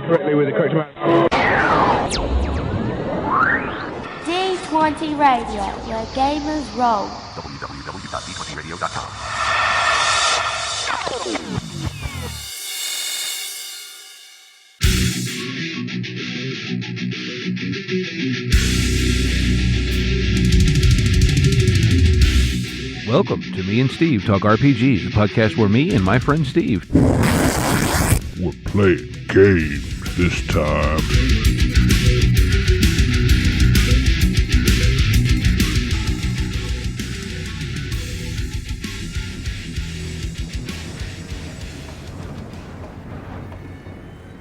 correctly with the correct amount. D20 Radio, where gamers roll. www.d20radio.com. Welcome to Me and Steve Talk RPG, the podcast where me and my friend Steve... We're playing games this time.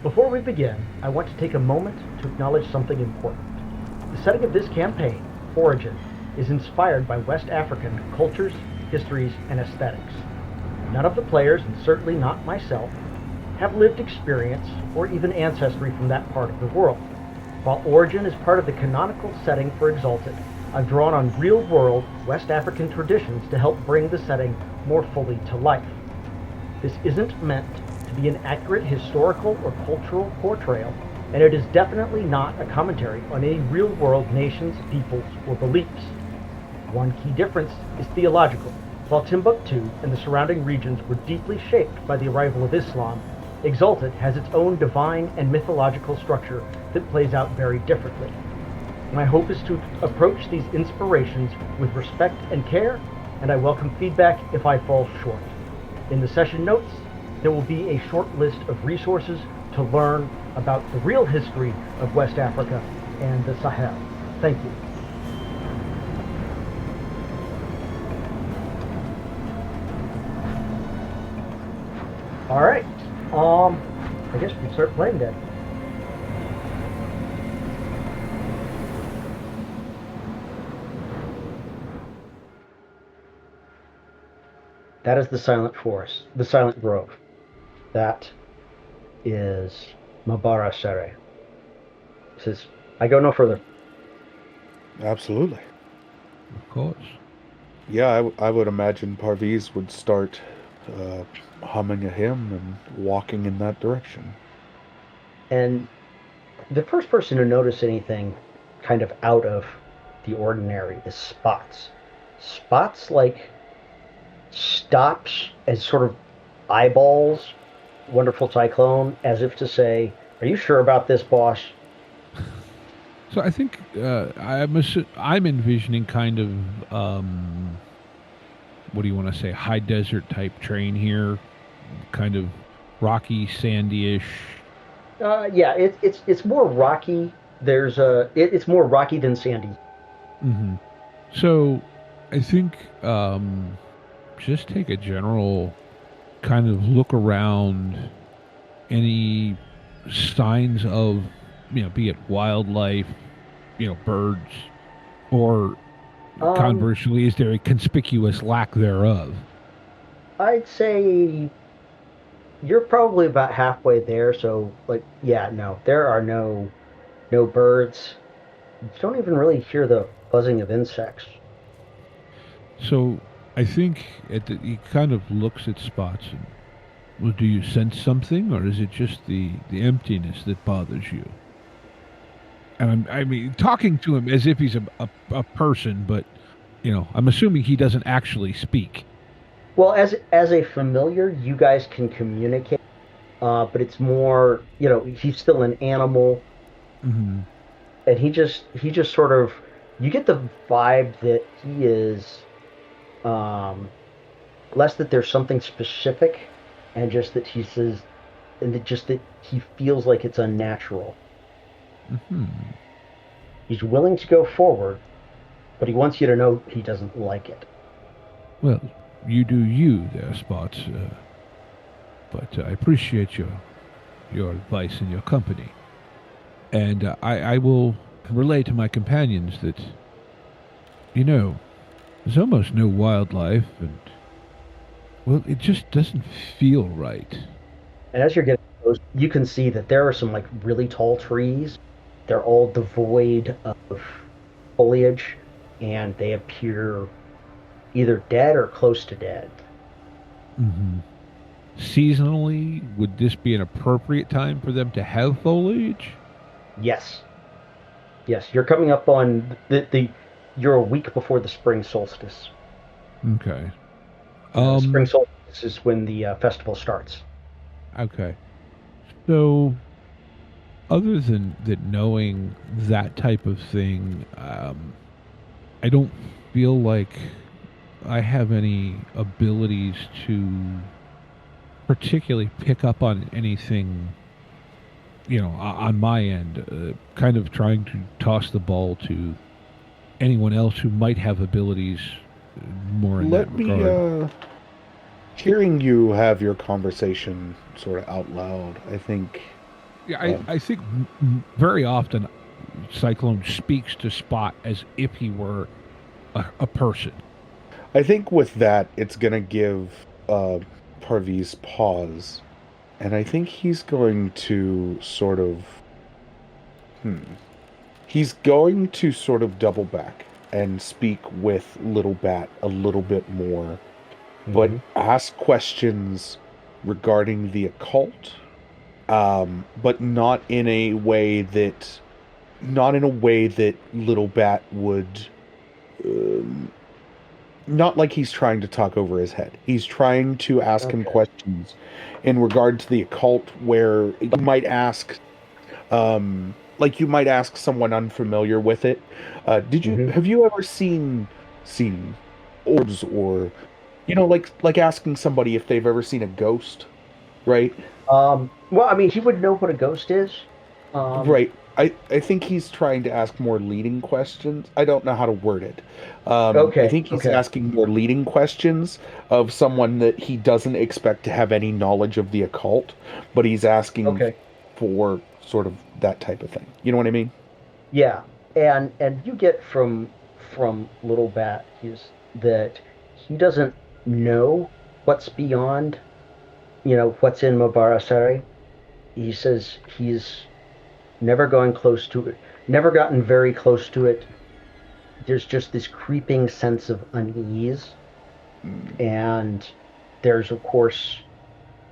Before we begin, I want to take a moment to acknowledge something important. The setting of this campaign, Origin, is inspired by West African cultures, histories, and aesthetics. None of the players, and certainly not myself, have lived experience or even ancestry from that part of the world. While Origin is part of the canonical setting for Exalted, I've drawn on real-world West African traditions to help bring the setting more fully to life. This isn't meant to be an accurate historical or cultural portrayal, and it is definitely not a commentary on any real-world nations, peoples, or beliefs. One key difference is theological. While Timbuktu and the surrounding regions were deeply shaped by the arrival of Islam, Exalted has its own divine and mythological structure that plays out very differently. My hope is to approach these inspirations with respect and care, and I welcome feedback if I fall short. In the session notes, there will be a short list of resources to learn about the real history of West Africa and the Sahel. Thank you. All right. I guess we can start playing then. That is the Silent Forest, the Silent Grove. That is Mbara Sere. Says, I go no further. Absolutely. Of course. Yeah, I would imagine Parviz would start humming a hymn and walking in that direction. And the first person to notice anything kind of out of the ordinary is Spots. Spots, like, stops as sort of eyeballs Wonderful Cyclone, as if to say, are you sure about this, boss? So I think I'm envisioning kind of, what do you want to say, high desert type terrain here, kind of rocky, sandy-ish. Yeah, it's more rocky. It's more rocky than sandy. Mm-hmm. So I think just take a general kind of look around, any signs of, be it wildlife, birds, or conversely, is there a conspicuous lack thereof? I'd say you're probably about halfway there, so, no, there are no birds. You don't even really hear the buzzing of insects. So I think he kind of looks at Spots and, well, do you sense something, or is it just the emptiness that bothers you? And I mean, talking to him as if he's a person, but, I'm assuming he doesn't actually speak. Well, as a familiar, you guys can communicate, but it's more, he's still an animal. Mm-hmm. And he just sort of, you get the vibe that he is, less that there's something specific, and just that he says, and that he feels like it's unnatural. Mm-hmm. He's willing to go forward, but he wants you to know he doesn't like it. Well, you do you there, Spots, but I appreciate your advice and your company. And I will relay to my companions that, there's almost no wildlife, and, well, it just doesn't feel right. And as you're getting close, you can see that there are some, really tall trees. They're all devoid of foliage, and they appear either dead or close to dead. Mm-hmm. seasonally, would this be an appropriate time for them to have foliage? Yes. Yes, you're coming up on you're a week before the spring solstice. Okay. Spring solstice is when the festival starts. Okay. So, other than knowing that type of thing, I don't feel like I have any abilities to particularly pick up on anything, on my end. Kind of trying to toss the ball to anyone else who might have abilities more in that regard. Let me, hearing you have your conversation sort of out loud, I think... Yeah, I think very often Cyclone speaks to Spot as if he were a person. I think with that, it's going to give Parviz pause. And I think he's going to sort of... He's going to sort of double back and speak with Little Bat a little bit more. But ask questions regarding the occult. But not in a way that Little Bat would, not like he's trying to talk over his head. He's trying to ask him questions in regard to the occult, where you might ask, like you might ask someone unfamiliar with it. Have you ever seen orbs, or, like asking somebody if they've ever seen a ghost, right? Well, I mean, he would know what a ghost is. Right. I think he's trying to ask more leading questions. I don't know how to word it. I think he's asking more leading questions of someone that he doesn't expect to have any knowledge of the occult, but he's asking for sort of that type of thing. You know what I mean? Yeah. And you get from Little Bat is that he doesn't know what's beyond, what's in Mbara Sere. He says he's never gotten very close to it. There's just this creeping sense of unease. And there's, of course,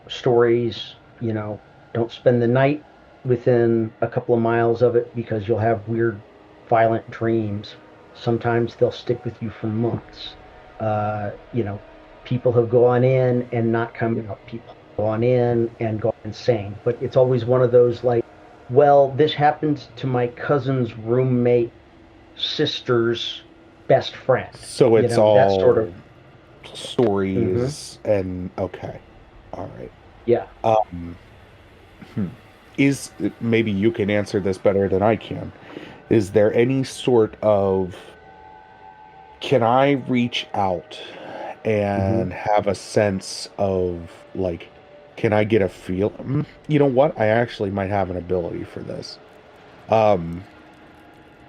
stories, don't spend the night within a couple of miles of it because you'll have weird, violent dreams. Sometimes they'll stick with you for months. People have gone in and not come out. People have gone in and gone insane. But it's always one of those like, well, this happened to my cousin's roommate, sister's best friend. So it's all that sort of stories and okay. All right. Yeah. Is maybe you can answer this better than I can. Is there any sort of, can I reach out and have a sense of, like, can I get a feel? You know what? I actually might have an ability for this. Can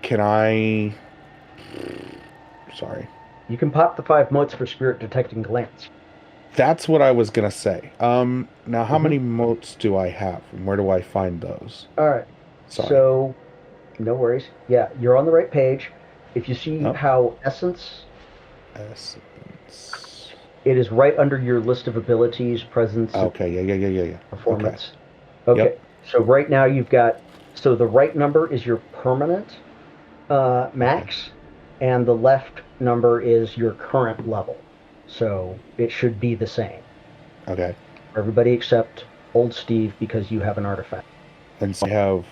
I... Sorry. You can pop the 5 motes for spirit detecting glance. That's what I was going to say. Now, how many motes do I have? And where do I find those? All right. Sorry. So, no worries. Yeah, you're on the right page. If you see how Essence... It is right under your list of abilities, presence, yeah. performance. Okay. So right now you've got... So the right number is your permanent max, and the left number is your current level. So it should be the same. Okay. For everybody except Old Steve, because you have an artifact. And so I have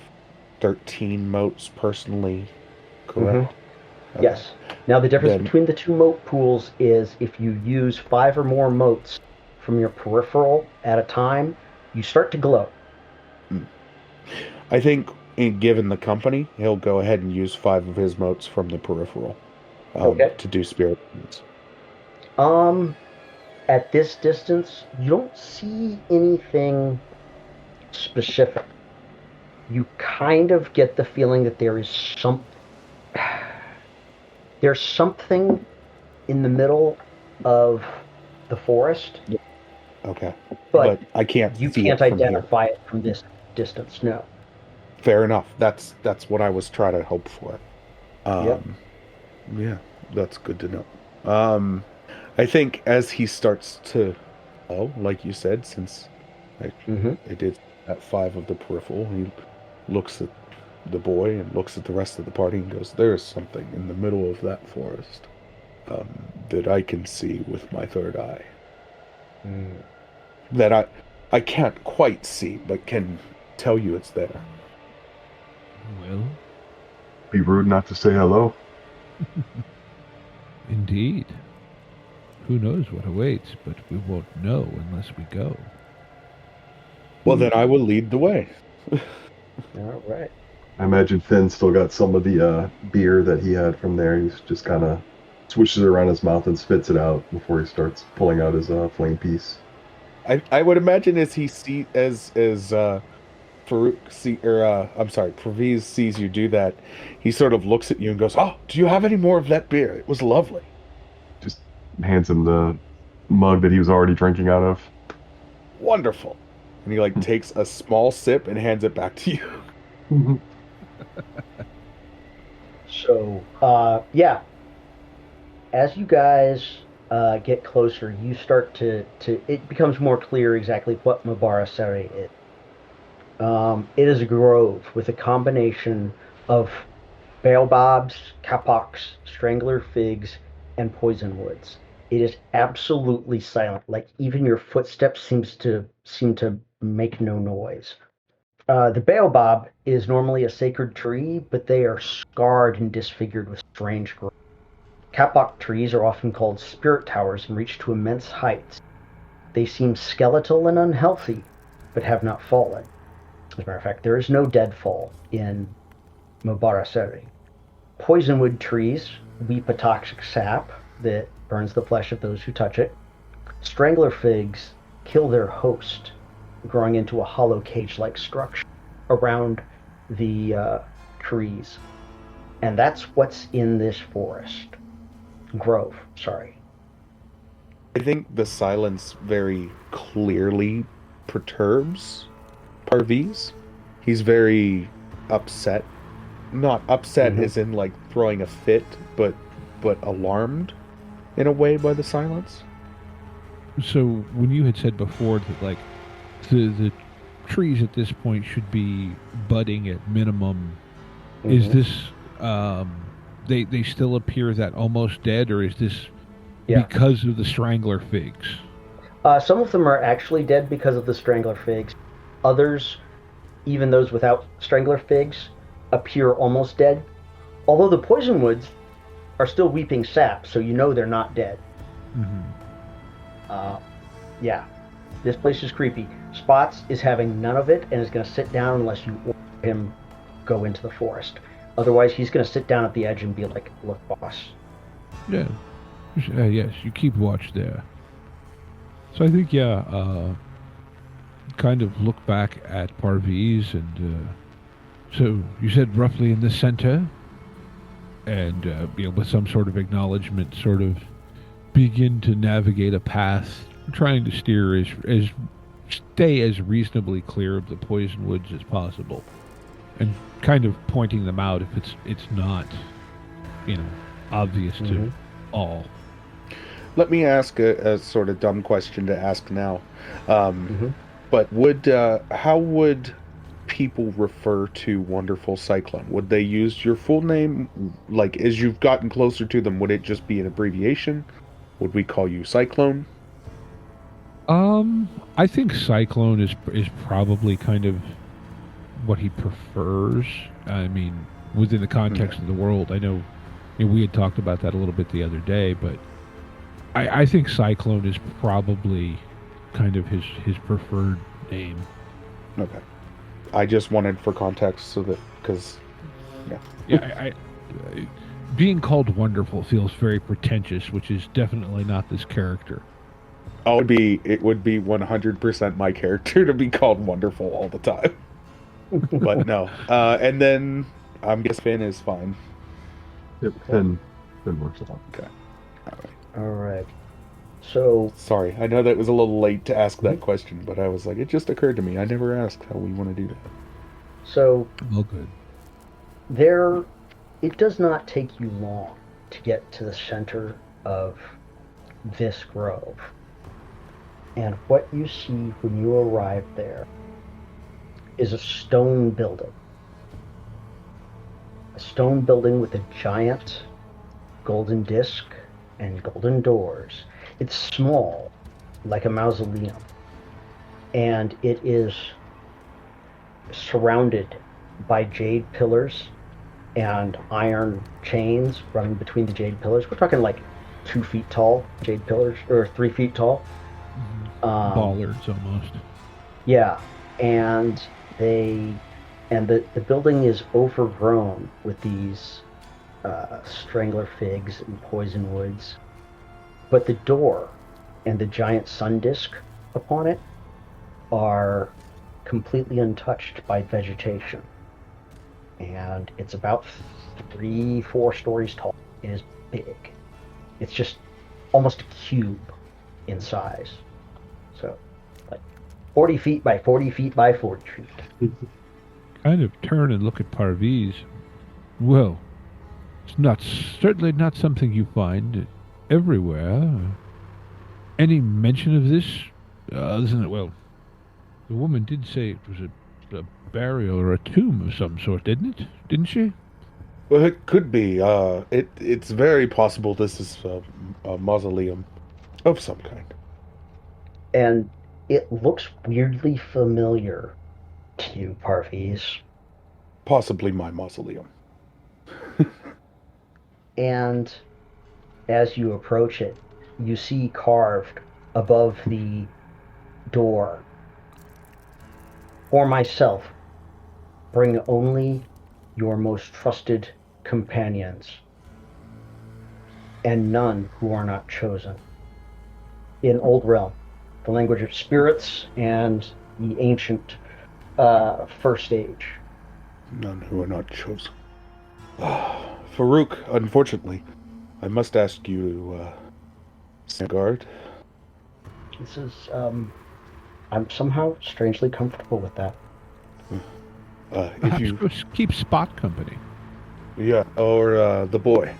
13 motes personally, correct? Okay. Yes. Now the difference between the 2 mote pools is if you use 5 or more motes from your peripheral at a time, you start to glow. I think, given the company, he'll go ahead and use 5 of his motes from the peripheral to do spirit motes. At this distance, you don't see anything specific. You kind of get the feeling that there's something in the middle of the forest. Okay. But I can't you see can't it from identify here. it from this distance, no. Fair enough. That's what I was trying to hope for. Yeah, that's good to know. I think as he starts to Oh, like you said, since I did at 5 of the peripheral, he looks at the boy and looks at the rest of the party and goes, "There is something in the middle of that forest that I can see with my third eye. That I can't quite see, but can tell you it's there." Well, Be rude not to say hello. indeed. Who knows what awaits, but we won't know unless we go. Well, then I will lead the way. All right. I imagine Finn still got some of the beer that he had from there. He's just kind of swishes it around his mouth and spits it out before he starts pulling out his flame piece. I would imagine as Parviz sees you do that, he sort of looks at you and goes, "Oh, do you have any more of that beer? It was lovely." Just hands him the mug that he was already drinking out of. Wonderful. And he takes a small sip and hands it back to you. So, yeah. As you guys get closer, you start to it becomes more clear exactly what Mbara Sere is. It is a grove with a combination of baobabs, kapoks, strangler figs, and poison woods. It is absolutely silent. Like even your footsteps seem to make no noise. The baobab is normally a sacred tree, but they are scarred and disfigured with strange growth. Kapok trees are often called spirit towers and reach to immense heights. They seem skeletal and unhealthy, but have not fallen. As a matter of fact, there is no deadfall in Mbara Sere. Poisonwood trees weep a toxic sap that burns the flesh of those who touch it. Strangler figs kill their host, growing into a hollow cage-like structure around the trees. And that's what's in this grove, sorry. I think the silence very clearly perturbs Parviz. He's very upset. Not upset as in throwing a fit, but alarmed in a way by the silence. So when you had said before that the trees at this point should be budding at minimum, is this they still appear that almost dead, or is this because of the strangler figs? Some of them are actually dead because of the strangler figs. Others, even those without strangler figs, appear almost dead. Although the poison woods are still weeping sap, so you know they're not dead. Yeah, this place is creepy. Spots is having none of it and is going to sit down unless you order him go into the forest. Otherwise, he's going to sit down at the edge and be like, "Look, boss." Yeah. Yes, you keep watch there. So I think, kind of look back at Parviz and, so you said roughly in the center, and, with some sort of acknowledgement, sort of begin to navigate a path, trying to steer stay as reasonably clear of the poison woods as possible, and kind of pointing them out if it's not, obvious to all. Let me ask a sort of dumb question to ask now. But how would people refer to Wonderful Cyclone? Would they use your full name? As you've gotten closer to them, would it just be an abbreviation? Would we call you Cyclone? I think Cyclone is probably kind of what he prefers. I mean, within the context of the world, I know we had talked about that a little bit the other day, but I think Cyclone is probably kind of his preferred name. Okay. I just wanted for context so that, because, I being called Wonderful feels very pretentious, which is definitely not this character. Oh, it would be 100% my character to be called Wonderful all the time. But no. And then I'm guessing Finn is fine. Yep, Finn works out. Okay. All right. So Sorry, I know that was a little late to ask that question, but I was like, it just occurred to me. I never asked how we want to do that. So Well, good. it does not take you long to get to the center of this grove. And what you see when you arrive there is a stone building. A stone building with a giant golden disc and golden doors. It's small, like a mausoleum, and it is surrounded by jade pillars and iron chains running between the jade pillars. We're talking like 2 feet tall jade pillars, or 3 feet tall. Bollards almost. Yeah, and the building is overgrown with these strangler figs and poison woods, but the door and the giant sun disk upon it are completely untouched by vegetation, and it's about 3-4 stories tall. It is big. It's just almost a cube in size, so like 40 feet by 40 feet by 40 feet. Kind of turn and look at Parviz. Well, it's certainly not something you find everywhere. Any mention of this? Isn't it? Well, the woman did say it was a burial or a tomb of some sort, didn't it? Didn't she? Well, it could be. It's very possible this is a mausoleum of some kind. And it looks weirdly familiar to you, Parviz. Possibly my mausoleum. And as you approach it, you see carved above the door, "For myself, bring only your most trusted companions, and none who are not chosen." In Old Realm, the language of spirits and the ancient First Age. None who are not chosen. Farouk, unfortunately, I must ask you to stand guard. This is, I'm somehow strangely comfortable with that. If Perhaps you, just keep Spot company. yeah, or the boy,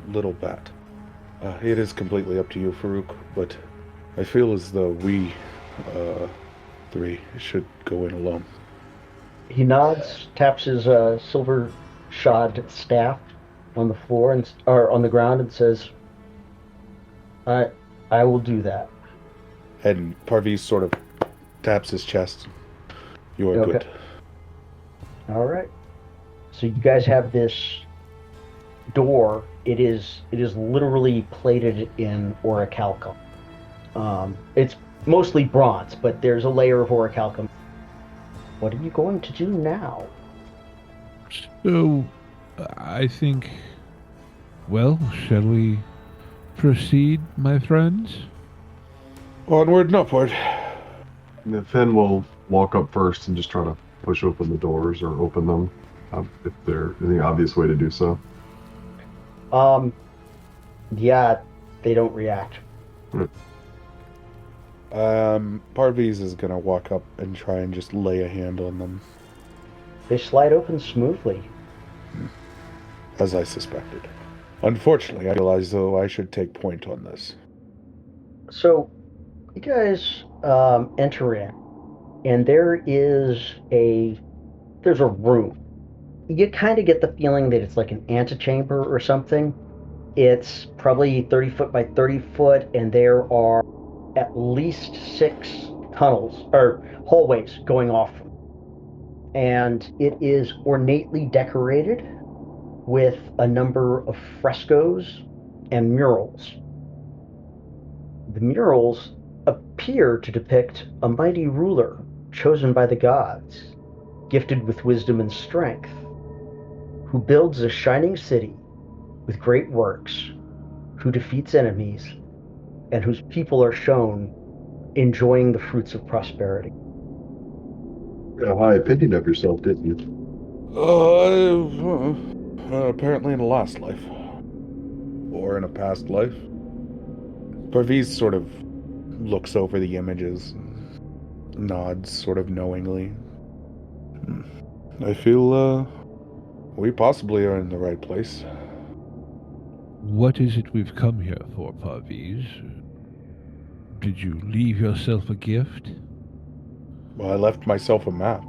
Little Bat. It is completely up to you, Farouk, but I feel as though we, 3 should go in alone. He nods, taps his silver shod staff on the floor or on the ground, and says, I will do that." And Parviz sort of taps his chest. You are Okay. good. All right. So you guys have this door. It is literally plated in orichalcum. It's mostly bronze, but there's a layer of orichalcum. What are you going to do now? So, I think... Well, shall we proceed, my friends? Onward and upward. And Finn will walk up first and just try to push open the doors or open them if there's any obvious way to do so. Yeah, they don't react. Parviz is gonna walk up and try and just lay a hand on them, They slide open smoothly. as I suspected. Unfortunately, I realize though I should take point on this. So, you guys enter in, and there's a room. You kind of get the feeling that it's like an antechamber or something. It's probably 30 foot by 30 foot, and there are at least 6 tunnels or hallways going off. And it is ornately decorated with a number of frescoes and murals. The murals appear to depict a mighty ruler chosen by the gods, gifted with wisdom and strength, who builds a shining city with great works, who defeats enemies, and whose people are shown enjoying the fruits of prosperity. You had a high opinion of yourself, didn't you? Apparently in a last life. Or in a past life. Parviz sort of looks over the images and nods sort of knowingly. I feel, we possibly are in the right place. What is it we've come here for, Parviz? Did you leave yourself a gift? Well, I left myself a map.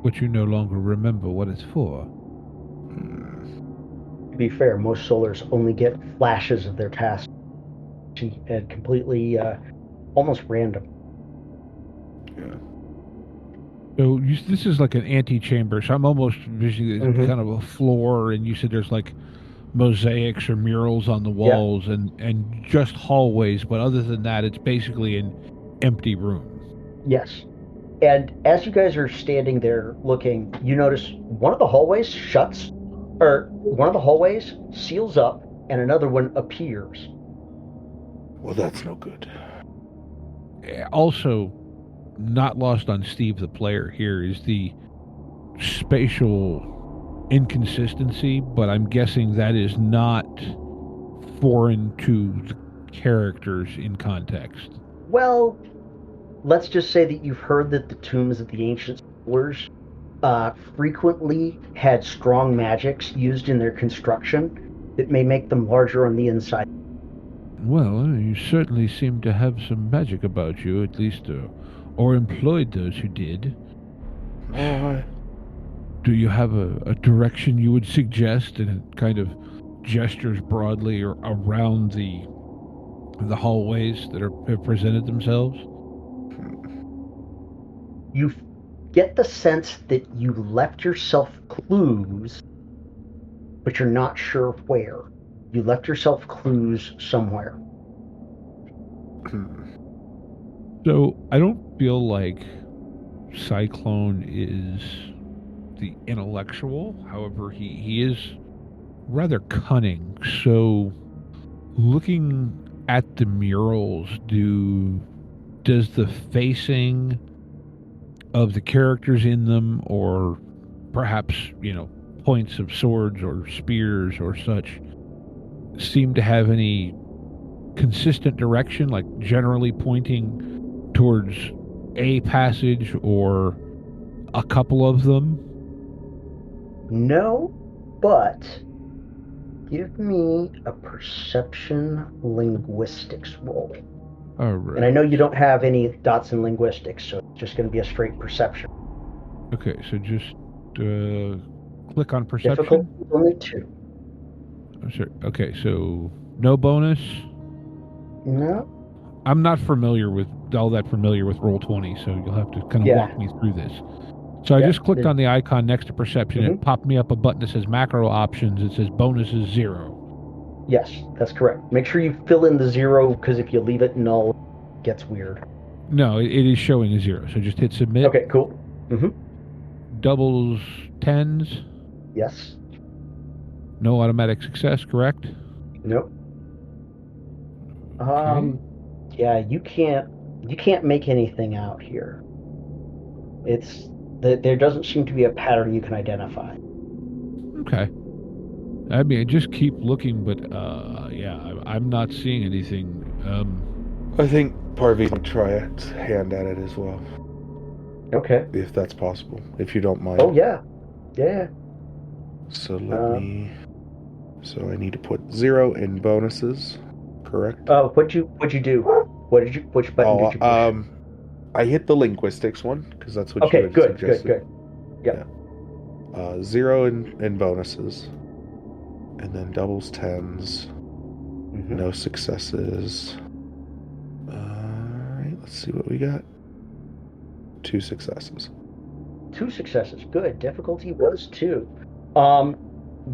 But you no longer remember what it's for. To be fair, most Solars only get flashes of their task and completely, almost random. Yeah. So this is like an antechamber, so I'm almost visually kind of a floor, and you said there's like mosaics or murals on the walls and just hallways, but other than that, it's basically an empty room. Yes. And as you guys are standing there looking, you notice one of the hallways shuts, or one of the hallways seals up, and another one appears. Well, that's no good. Also, not lost on Steve the player here is the spatial inconsistency, but I'm guessing that is not foreign to the characters in context. Well, let's just say that you've heard that the tombs of the ancient Solars frequently had strong magics used in their construction that may make them larger on the inside. Well, you certainly seem to have some magic about you, at least, or employed those who did. Do you have a direction you would suggest, and it kind of gestures broadly or around the hallways that have presented themselves? You get the sense that you left yourself clues, but you're not sure where. You left yourself clues somewhere. So I don't feel like Cyclone is the intellectual. However, he is rather cunning. So looking at the murals, does the facing of the characters in them, or perhaps, points of swords or spears or such, seem to have any consistent direction, like generally pointing towards a passage or a couple of them? No, but give me a perception linguistics roll. All right. And I know you don't have any dots in linguistics, so it's just going to be a straight perception. Okay, so just click on perception. Difficult, only 2. Oh, sure. Okay, so no bonus? No. I'm not familiar with Roll20, so you'll have to kind of walk me through this. So I just clicked on the icon next to perception. It popped me up a button that says macro options. It says bonus is 0. Yes, that's correct. Make sure you fill in the 0, because if you leave it null, it gets weird. No, it is showing a 0. So just hit submit. Okay, cool. Doubles 10s. Yes. No automatic success, correct? Nope. Okay. Yeah, you can't make anything out here. There doesn't seem to be a pattern you can identify. Okay. I mean, just keep looking, but I'm not seeing anything. I think Parviz might try a hand at it as well. Okay. If that's possible, if you don't mind. Oh yeah. Yeah. So So I need to put 0 in bonuses, correct? What'd you do? Which button did you push? I hit the linguistics one, because that's what you had suggested. Good. Yep. Yeah. 0 in bonuses. And then doubles 10s. No successes. Alright, let's see what we got. 2 successes. 2 successes. Good. Difficulty was 2.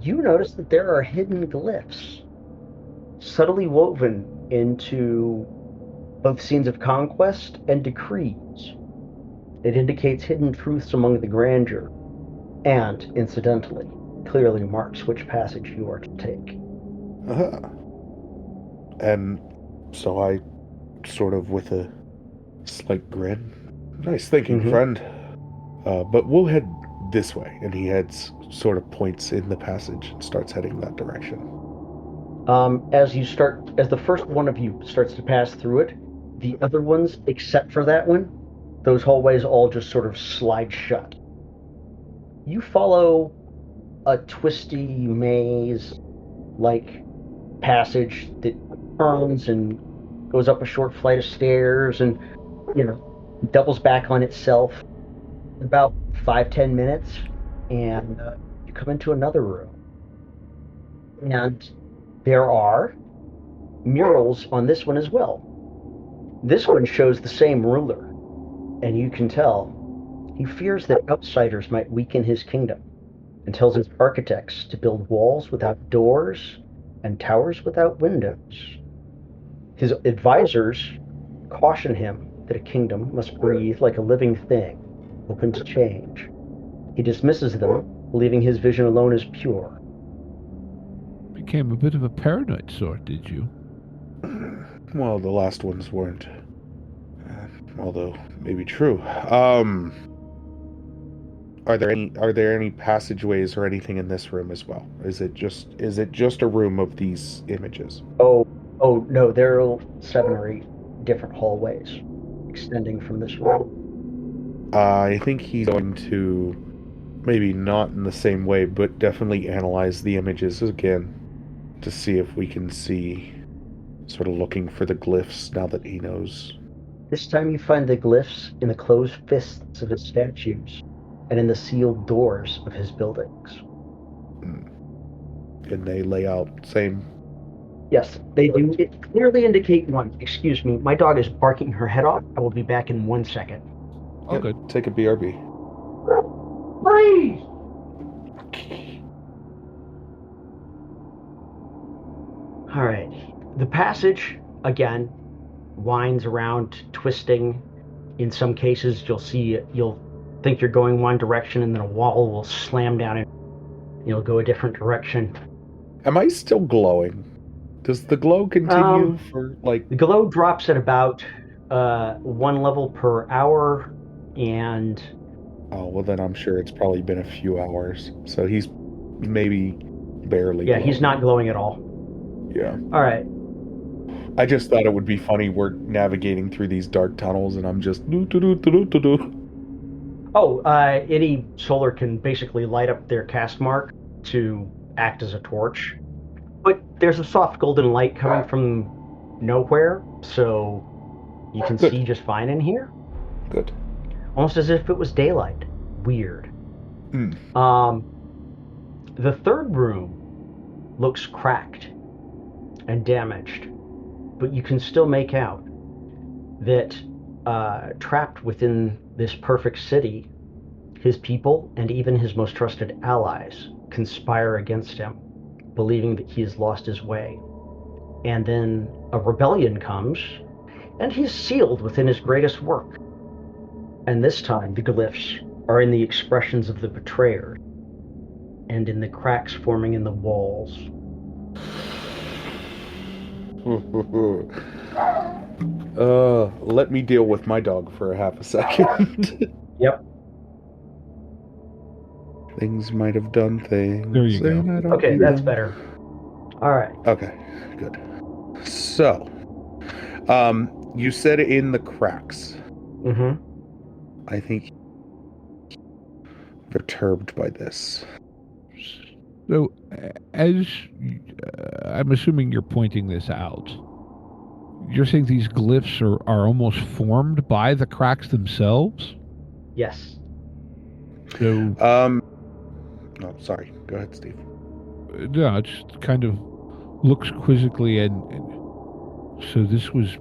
You notice that there are hidden glyphs subtly woven into both scenes of conquest and decrees. It indicates hidden truths among the grandeur, and, incidentally, clearly marks which passage you are to take. And so I, sort of with a slight grin, nice thinking, friend. But we'll head this way. And he sort of points in the passage and starts heading that direction. As the first one of you starts to pass through it, the other ones, except for that one, those hallways all just sort of slide shut. You follow a twisty maze-like passage that turns and goes up a short flight of stairs and, doubles back on itself. About 5-10 minutes, and you come into another room. And there are murals on this one as well. This one shows the same ruler, and you can tell he fears that outsiders might weaken his kingdom, and tells his architects to build walls without doors and towers without windows. His advisors caution him that a kingdom must breathe like a living thing, open to change. He dismisses them, believing his vision alone is pure. Became a bit of a paranoid sort, did you? Well, the last ones weren't. Although, maybe true. Are there any passageways or anything in this room as well? Is it just a room of these images? Oh no, there are 7 or 8 different hallways extending from this room. I think he's going to, maybe not in the same way, but definitely analyze the images again to see if we can see, sort of looking for the glyphs now that he knows. This time you find the glyphs in the closed fists of his statues and in the sealed doors of his buildings. And they lay out same. Yes, they do. It clearly indicate one. Excuse me, my dog is barking her head off. I will be back in 1 second. Oh, Yep, good. take a BRB. Please! All right. The passage, again, winds around, twisting. In some cases, you'll think you're going one direction, and then a wall will slam down and you'll go a different direction. Am I still glowing? Does the glow continue for, like... The glow drops at about 1 level per hour, and... Oh, well then I'm sure it's probably been a few hours. So he's maybe barely Yeah, glowing. he's not glowing at all. Yeah. All right. I just thought it would be funny. We're navigating through these dark tunnels, and I'm just do-do-do-do-do-do. Oh, any solar can basically light up their cast mark to act as a torch. But there's a soft golden light coming from nowhere, so you can Good. see just fine in here. Good. Almost as if it was daylight. Weird. Hmm. The third room looks cracked and damaged, but you can still make out that trapped within this perfect city, his people and even his most trusted allies conspire against him, believing that he has lost his way. And then a rebellion comes, and he's sealed within his greatest work. And this time the glyphs are in the expressions of the betrayer and in the cracks forming in the walls. Let me deal with my dog for a half a second. Yep. Things might have done things. There you go. and I don't Okay, do that's them. better. All right. Okay, good. So, you said in the cracks. Mm-hmm. I think perturbed by this. So, as I'm assuming you're pointing this out, you're saying these glyphs are almost formed by the cracks themselves? Yes. So, Oh, sorry. Go ahead, Steve. no, it just kind of looks quizzically and so this was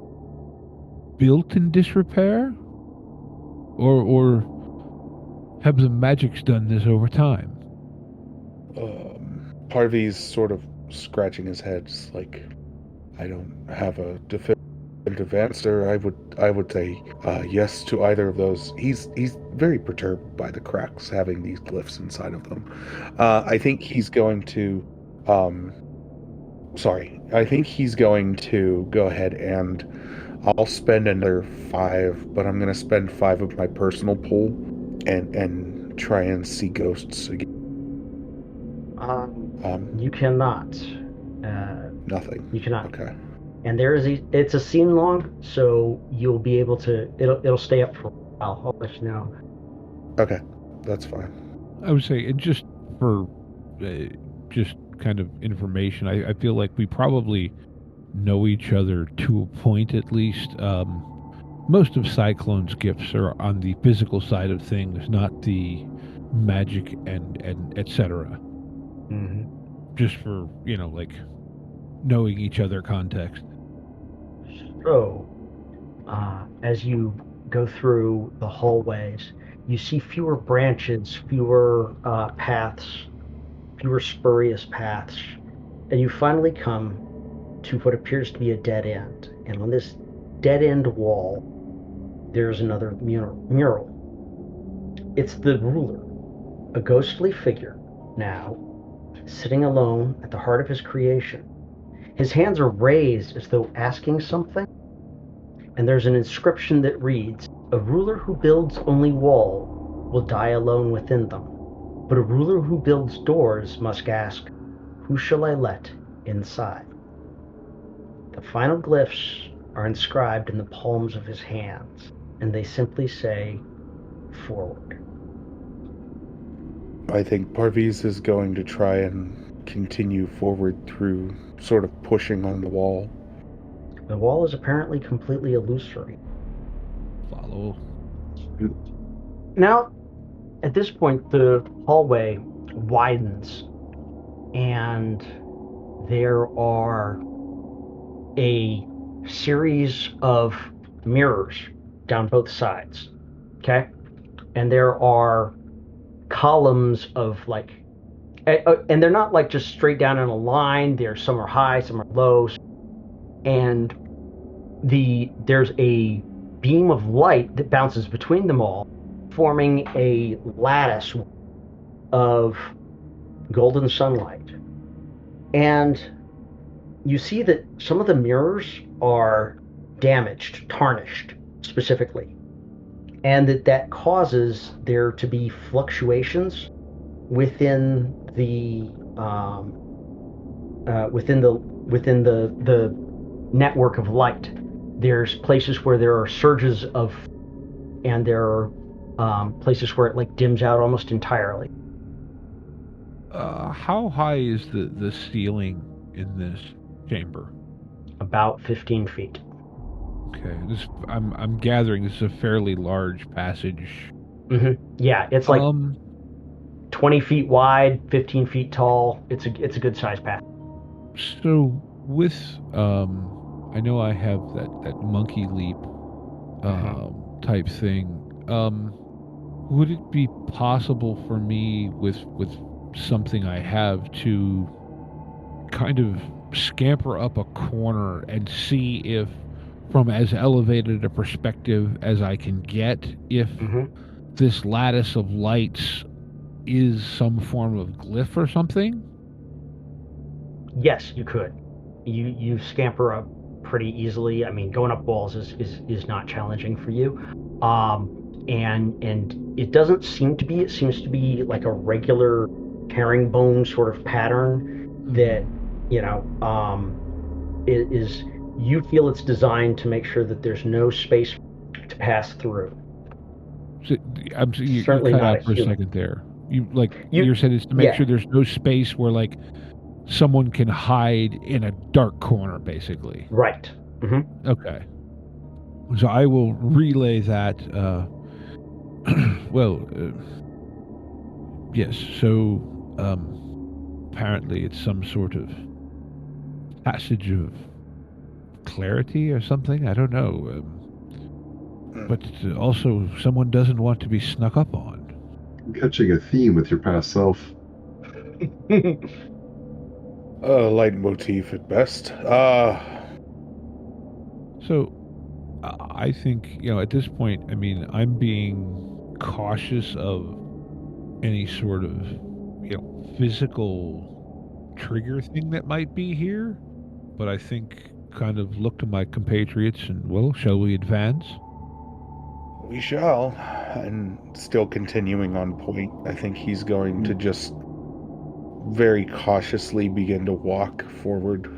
built in disrepair? Or have the magics done this over time? Parviz sort of scratching his head, just like, I don't have a definitive answer. I would say yes to either of those. He's very perturbed by the cracks having these glyphs inside of them. I think he's going to I think he's going to go ahead and I'll spend another 5, but I'm going to spend 5 of my personal pool and try and see ghosts again. You cannot. Nothing. You cannot. Okay. And it's a scene log, so you'll be able to. It'll stay up for a while. I'll let you know. Okay, that's fine. I would say, and just for just kind of information, I feel like we probably know each other to a point at least. Most of Cyclone's gifts are on the physical side of things, not the magic and etc. Just for, like knowing each other context. So, as you go through the hallways, you see fewer branches, fewer paths, fewer spurious paths, and you finally come to what appears to be a dead end. And on this dead end wall, there's another mural. It's the ruler, a ghostly figure now, sitting alone at the heart of his creation. His hands are raised as though asking something, and there's an inscription that reads, "A ruler who builds only wall will die alone within them, but a ruler who builds doors must ask, who shall I let inside?" The final glyphs are inscribed in the palms of his hands, and they simply say, "Forward." I think Parviz is going to try and continue forward through sort of pushing on the wall. The wall is apparently completely illusory. Follow. Now, at this point, the hallway widens, and there are a series of mirrors down both sides, okay? And there are columns of and they're not like just straight down in a line. Some are high, some are low, and there's a beam of light that bounces between them all, forming a lattice of golden sunlight. And you see that some of the mirrors are damaged, tarnished specifically, and that causes there to be fluctuations within the network of light. There's places where there are surges of, and there are places where it like dims out almost entirely. How high is the ceiling in this chamber? About 15 feet. Okay, I'm gathering this is a fairly large passage. Yeah, it's like 20 feet wide, 15 feet tall. It's a good size path. So with I know I have that monkey leap type thing. Would it be possible for me with something I have to kind of scamper up a corner and see if, from as elevated a perspective as I can get, if this lattice of lights is some form of glyph or something? Yes, you could. You scamper up pretty easily. I mean, going up walls is not challenging for you. And it doesn't seem to be. It seems to be like a regular herringbone sort of pattern that, it is. You feel it's designed to make sure that there's no space to pass through. So, you Certainly cut not out for a human. second there. You're saying it's to make sure there's no space where like someone can hide in a dark corner, basically. Right. Okay. So I will relay that. Yes. So apparently it's some sort of passage of clarity or something. I don't know. But also, someone doesn't want to be snuck up on. I'm catching a theme with your past self. Leitmotif at best. So, I think, at this point, I mean, I'm being cautious of any sort of, physical trigger thing that might be here. But I think kind of look to my compatriots and, well, shall we advance? We shall. And still continuing on point, I think he's going to just very cautiously begin to walk forward,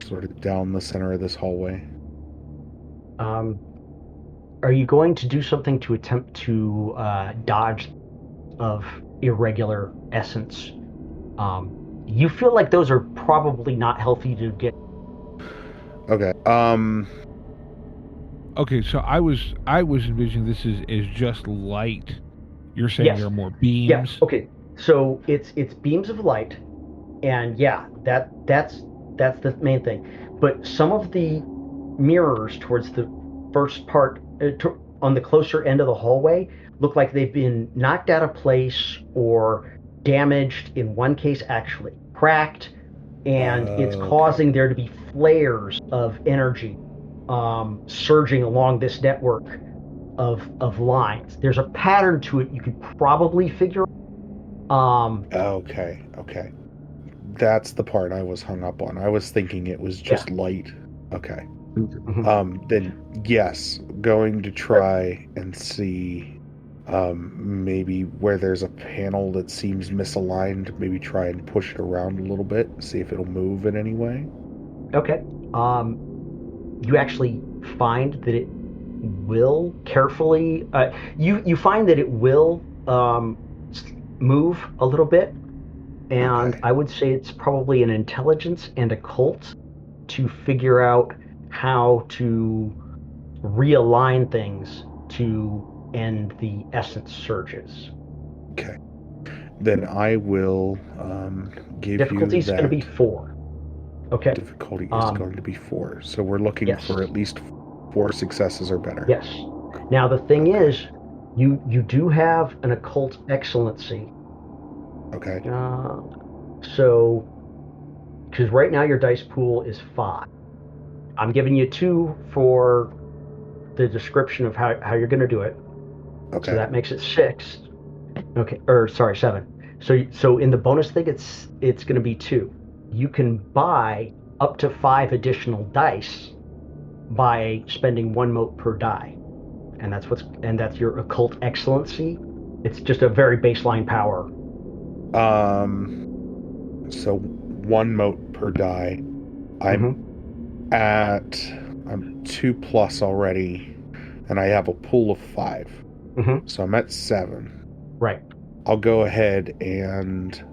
sort of down the center of this hallway. Are you going to do something to attempt to dodge of irregular essence? You feel like those are probably not healthy to get Okay. Okay, so I was envisioning this is just light. You're saying Yes. there are more beams? Yes. Okay. So it's beams of light, and yeah, that's the main thing. But some of the mirrors towards the first part, on the closer end of the hallway, look like they've been knocked out of place or damaged. In one case, actually cracked, and it's Okay. causing there to be flares of energy surging along this network of lines. There's a pattern to it you could probably figure out. Okay. That's the part I was hung up on. I was thinking it was just light. Okay. Then yes, going to try and see maybe where there's a panel that seems misaligned, maybe try and push it around a little bit, see if it'll move in any way. Okay. You actually find that it will carefully. You find that it will move a little bit, and Okay. I would say it's probably an intelligence and occult to figure out how to realign things to end the essence surges. Okay. Then I will give Difficulty you is that. going to be 4. Okay. Difficulty is going to be 4. So we're looking Yes. for at least 4 successes or better. Yes. Now the thing is, you do have an occult excellency. Okay. So, because right now your dice pool is 5. I'm giving you 2 for the description of how you're going to do it. Okay. So that makes it 6. Okay, or sorry, 7. So in the bonus thing, it's going to be 2. You can buy up to 5 additional dice by spending 1 mote per die, and that's your occult excellency. It's just a very baseline power. So 1 mote per die. I'm 2 plus already, and I have a pool of 5. So I'm at 7. Right. I'll go ahead and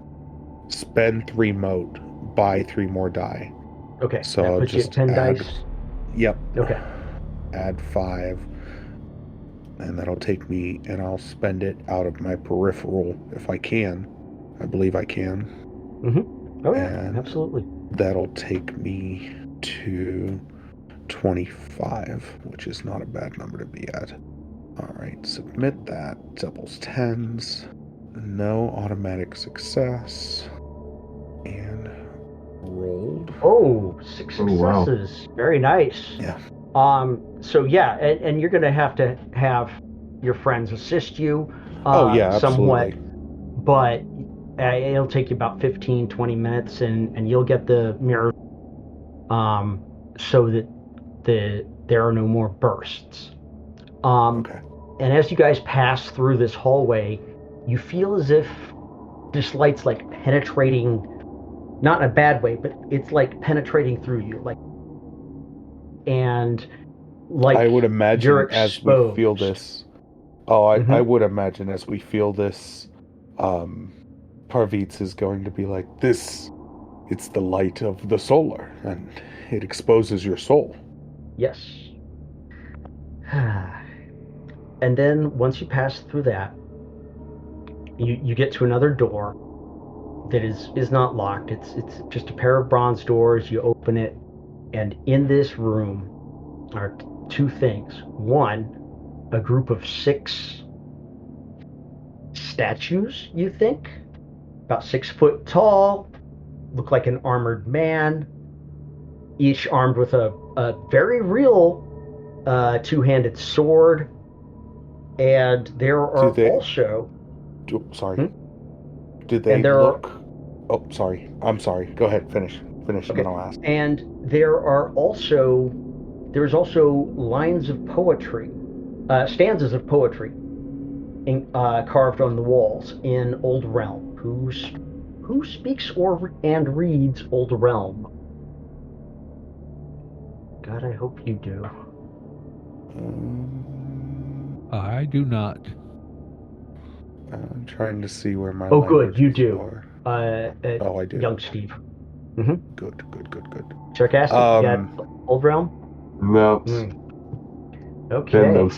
spend 3 mote, buy 3 more die. Okay. So that I'll puts you just at 10 add, dice. Yep. Okay. Add 5. And that'll take me, and I'll spend it out of my peripheral if I can. I believe I can. Oh yeah, And absolutely. that'll take me to 25, which is not a bad number to be at. All right, submit that. Doubles 10s. No automatic success. And rolled. Oh, 6 successes. wow. Very nice. Yeah. So yeah, and you're going to have your friends assist you. Oh yeah, somewhat, absolutely. but it'll take you about 15-20 minutes, and you'll get the mirror so that there are no more bursts. Okay. And as you guys pass through this hallway, you feel as if this light's like penetrating, not in a bad way, but it's like penetrating through you, and like I would imagine you're as we exposed. feel this. Oh, I would imagine as we feel this, Parviz is going to be like, this, it's the light of the solar, and it exposes your soul. Yes. And then once you pass through that, you get to another door that is not locked. It's just a pair of bronze doors. You open it, and in this room are 2 things. One, a group of 6 statues, you think, about 6 foot tall, look like an armored man, each armed with a very real 2-handed sword. And there are also... Sorry. Do they look... Oh, sorry. I'm sorry. Go ahead. Finish, okay. And then I'll ask. And there's also lines of poetry, stanzas of poetry carved on the walls in Old Realm. Who speaks and reads Old Realm? God, I hope you do. I do not. I'm trying to see where my... Oh, good, you do. Are. I do. Young Steve. Good. Sarcastic? Old Realm? No. Okay. And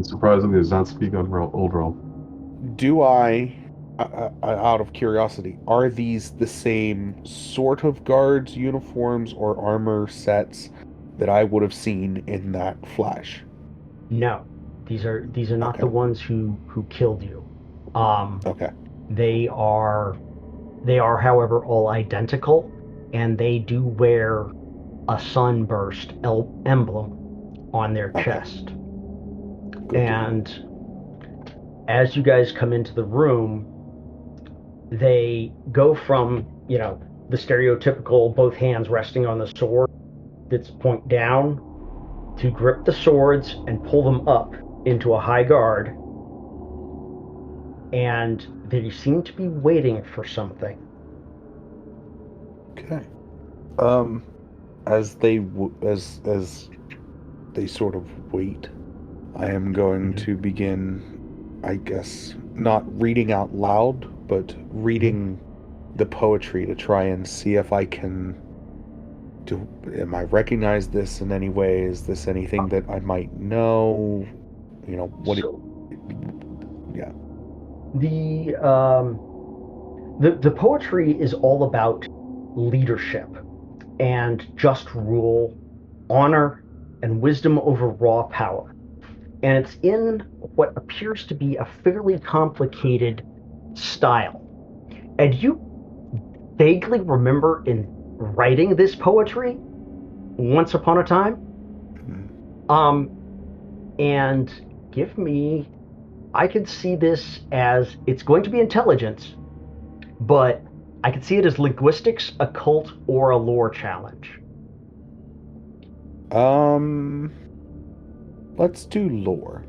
surprisingly, does not speak on Old Realm. Do I, out of curiosity, are these the same sort of guards' uniforms or armor sets that I would have seen in that flash? No, these are not Okay. the ones who killed you. Okay. They are, however, all identical, and they do wear a sunburst emblem on their Okay. chest. Good to know. And as you guys come into the room, they go from, the stereotypical both hands resting on the sword that's point down to grip the swords and pull them up into a high guard. And they seem to be waiting for something. Okay. As they as they sort of wait, I am going to begin, I guess, not reading out loud, but reading the poetry to try and see if I can am I recognize this in any way? Is this anything that I might know? What? Yeah. The poetry is all about leadership and just rule, honor, and wisdom over raw power. And it's in what appears to be a fairly complicated style. And you vaguely remember in writing this poetry once upon a time. And give me, I could see this as, it's going to be intelligence, but I could see it as linguistics, occult, or a lore challenge. Let's do lore.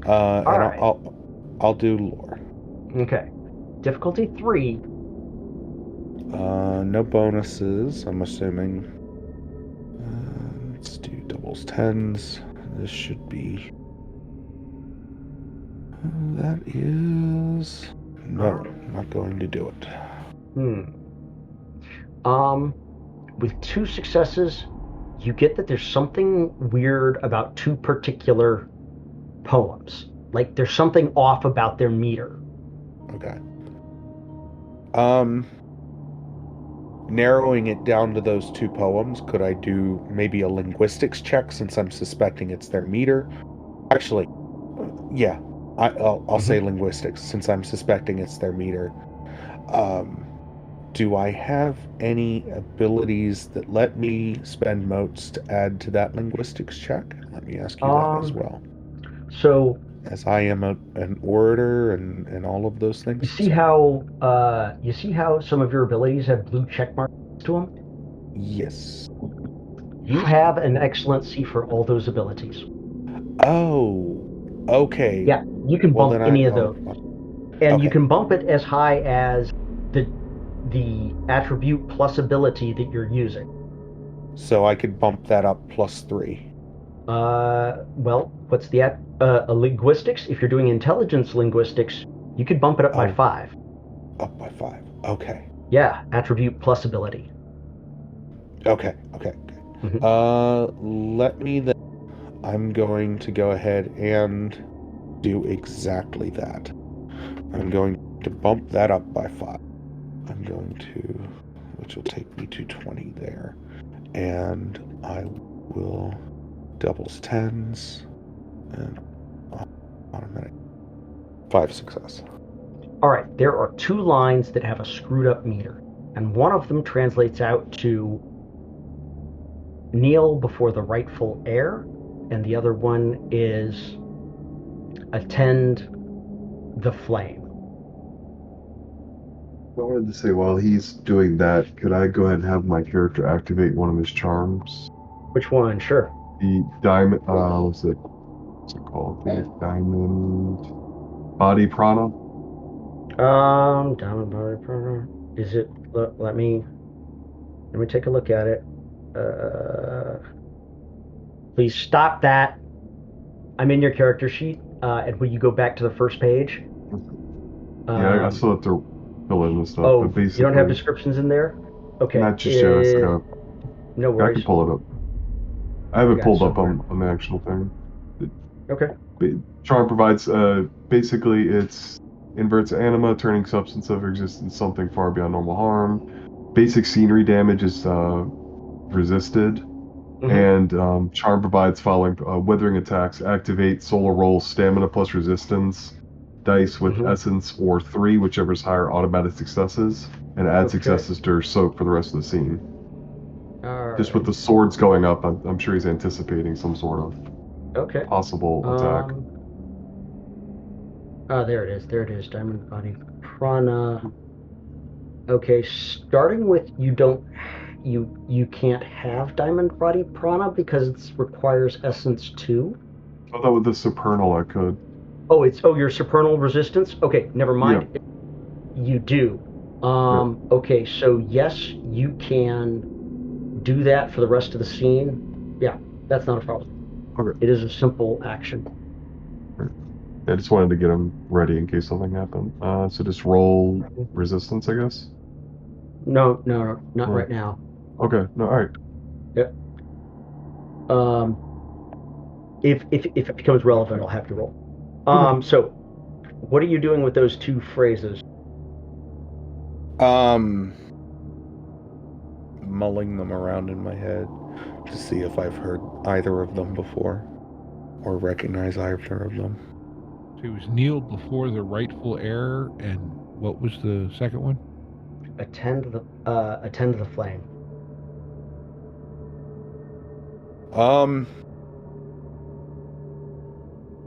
All right. I'll do lore. Okay. Difficulty 3. No bonuses, I'm assuming. Let's do doubles, tens. This should be... that is... No, not going to do it. With 2 successes, you get that there's something weird about 2 particular poems. Like, there's something off about their meter. Okay. Narrowing it down to those 2 poems, could I do maybe a linguistics check since I'm suspecting it's their meter? Actually, yeah, I'll say linguistics since I'm suspecting it's their meter. Do I have any abilities that let me spend motes to add to that linguistics check? Let me ask you that as well. So, as I am an orator and all of those things. You see how some of your abilities have blue check marks to them? Yes. You have an excellency for all those abilities. Oh, okay. Yeah, you can bump any of those. And you can bump it as high as the attribute plus ability that you're using. So I could bump that up +3. Well, what's the linguistics? If you're doing intelligence linguistics, you could bump it up by 5. Up by 5. Okay. Yeah, attribute plus ability. Okay. Let me then. I'm going to go ahead and do exactly that. I'm going to bump that up by 5. I'm going to, which will take me to 20 there. And I will doubles, tens, and automatic 5 success. All right, there are 2 lines that have a screwed up meter, and one of them translates out to kneel before the rightful heir, and the other one is attend the flame. I wanted to say, while he's doing that, could I go ahead and have my character activate one of his charms? Which one? Sure. The diamond, what's it called? The diamond body prana? Diamond body prana. Is it, let me take a look at it. Please stop that. I'm in your character sheet, and when you go back to the first page. Yeah, I still have to fill in the stuff. Oh, but basically, you don't have descriptions in there? Okay. Not just yet. No worries. I can pull it up. I have it got pulled up somewhere. on the actual thing. Okay. Charm provides, basically, it's inverts anima, turning substance of existence something far beyond normal harm. Basic scenery damage is resisted. And Charm provides following withering attacks. Activate solo roll stamina plus resistance dice with essence or 3, whichever's higher automatic successes, and add successes to soak for the rest of the scene. All Just with right. the swords going up, I'm sure he's anticipating some sort of Okay. possible attack. There it is. There it is. Diamond body prana. Okay, starting with you can't have diamond body prana because it requires essence 2. I thought with the supernal I could. Oh, your supernal resistance? Okay, never mind. Yeah. You do. Okay, so yes, you can do that for the rest of the scene. Yeah, that's not a problem. Okay. It is a simple action. I just wanted to get him ready in case something happened. So just roll resistance, I guess? No, not right now. Okay, no, alright. Yep. If it becomes relevant, I'll have to roll. So what are you doing with those 2 phrases? Mulling them around in my head to see if I've heard either of them before or recognize either of them. So it was kneel before the rightful heir, and what was the second one? Attend the flame.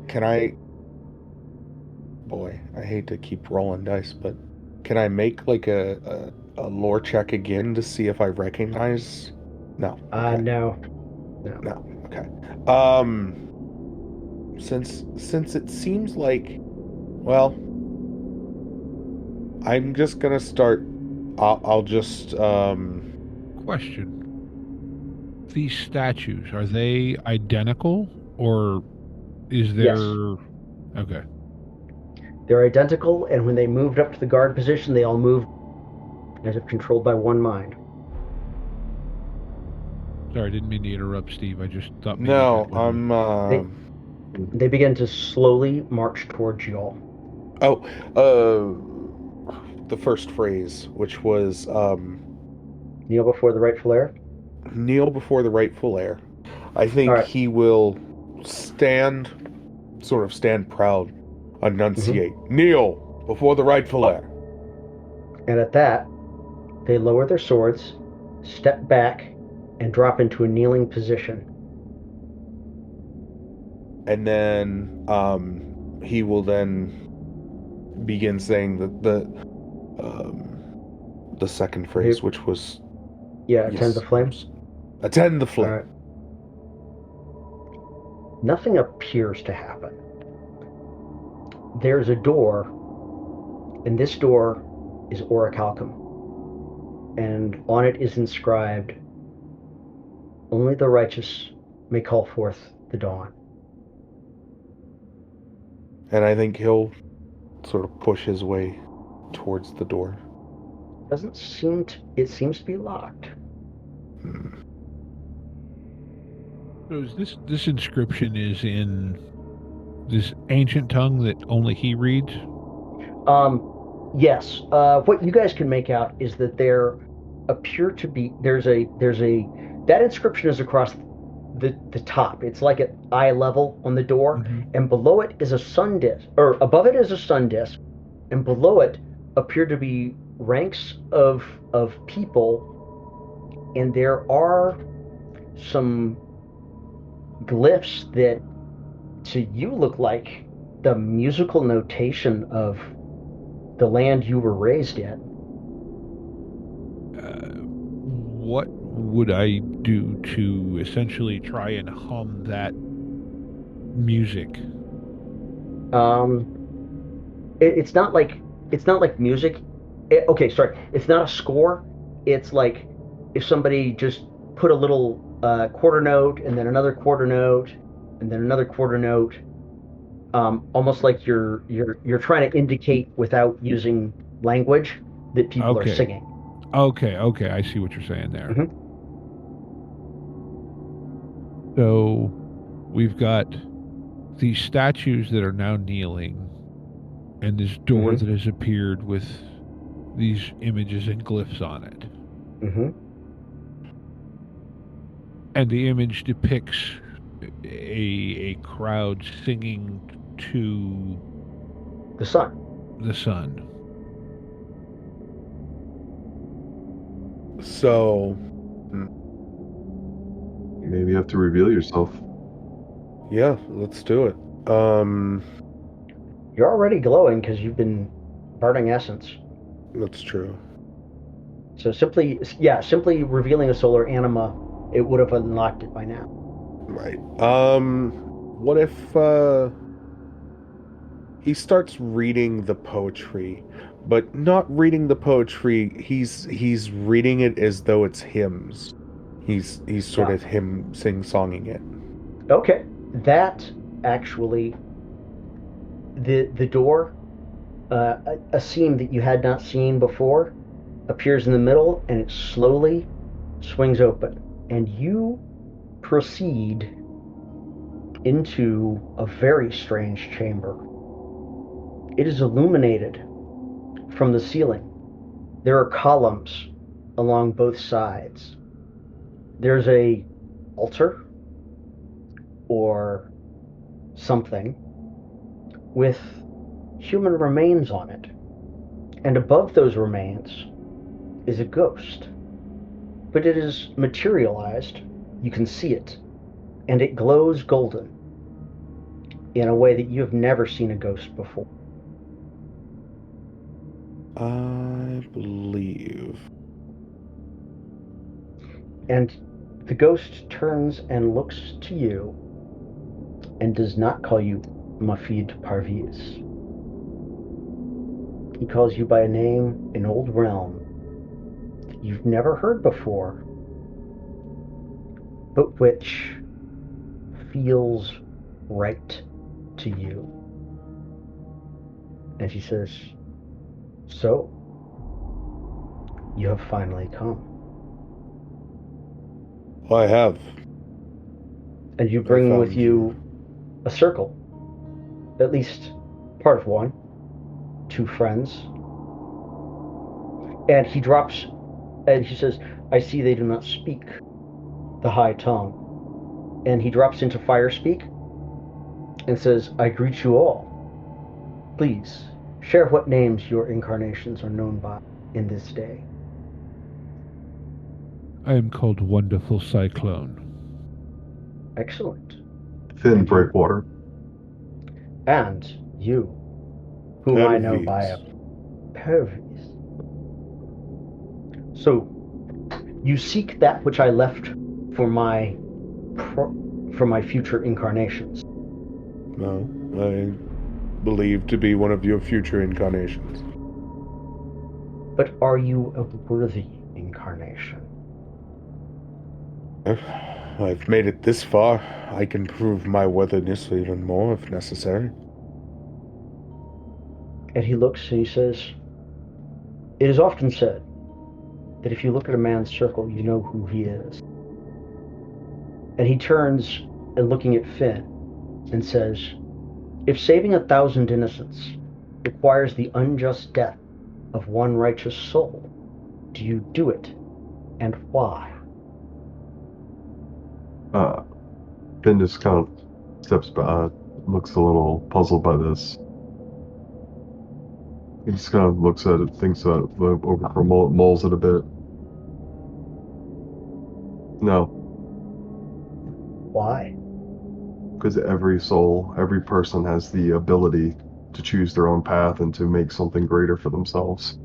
Can I... Boy, I hate to keep rolling dice, but can I make like a lore check again to see if I recognize? No. Okay. No. Okay. Since it seems like, well, I'm just gonna start. I'll just Question. These statues, are they identical, or is there... Yes. Okay. They're identical, and when they moved up to the guard position, they all moved as if controlled by one mind. Sorry, I didn't mean to interrupt, Steve. I just thought maybe no. that was They begin to slowly march towards y'all. The first phrase, which was kneel before the rightful heir. Kneel before the rightful heir. I think he will stand proud, enunciate. Kneel before the rightful heir. And at that, they lower their swords, step back, and drop into a kneeling position. And then he will then begin saying the second phrase, which was attend the flames. Attend the flame. Right. Nothing appears to happen. There's a door, and this door is orichalcum, and on it is inscribed, "Only the righteous may call forth the dawn." And I think he'll sort of push his way towards the door. It seems to be locked. So this inscription is in this ancient tongue that only he reads? Yes. What you guys can make out is that there appear to be that inscription is across the top. It's like at eye level on the door, and below it is a sun disk, or above it is a sun disk, and below it appear to be ranks of people, and there are some glyphs that to you look like the musical notation of the land you were raised in. What would I do to essentially try and hum that music? It's not like music. Okay, sorry. It's not a score. It's like if somebody just put a little quarter note and then another quarter note and then another quarter note, almost like you're trying to indicate without using language that people are singing. Okay, I see what you're saying there. So we've got these statues that are now kneeling, and this door Mhm. that has appeared with these images and glyphs on it. Mm-hmm. And the image depicts a crowd singing to The sun. the sun. So, Maybe you have to reveal yourself. yeah, let's do it. You're already glowing because you've been burning essence. That's true. So simply revealing a solar anima, it would have unlocked it by now. Right. What if he starts reading the poetry, but not reading the poetry, he's reading it as though it's hymns. He's sort of him sing-songing it. Okay. That actually, the door, a seam that you had not seen before, appears in the middle, and it slowly swings open, and you proceed into a very strange chamber. It is illuminated from the ceiling. There are columns along both sides. There's a altar or something with human remains on it. And above those remains is a ghost. But it is materialized. You can see it. And it glows golden in a way that you have never seen a ghost before. I believe. And the ghost turns and looks to you and does not call you Mofid Parviz. He calls you by a name in Old Realm that you've never heard before, but which feels right to you. And she says, "So, you have finally come." I have. And you bring found with you a circle, at least part of one, 2 friends. And he drops, and he says, "I see they do not speak the high tongue." And he drops into fire speak and says, "I greet you all. Please, share what names your incarnations are known by in this day." I am called Wonderful Cyclone. Excellent. Thin Breakwater. And you, whom I know by a Parviz. Parviz. So, you seek that which I left for my future incarnations. No, I believe to be one of your future incarnations. But are you a worthy incarnation? I've made it this far. I can prove my worthiness even more if necessary. And he looks and he says, "It is often said that if you look at a man's circle, you know who he is." And he turns and looking at Finn and says, "If saving 1,000 innocents requires the unjust death of one righteous soul, do you do it, and why?" Finn just kind of steps back, looks a little puzzled by this. He just kind of looks at it, thinks about it, over, mulls it a bit. No. Why? Because every soul, every person has the ability to choose their own path and to make something greater for themselves.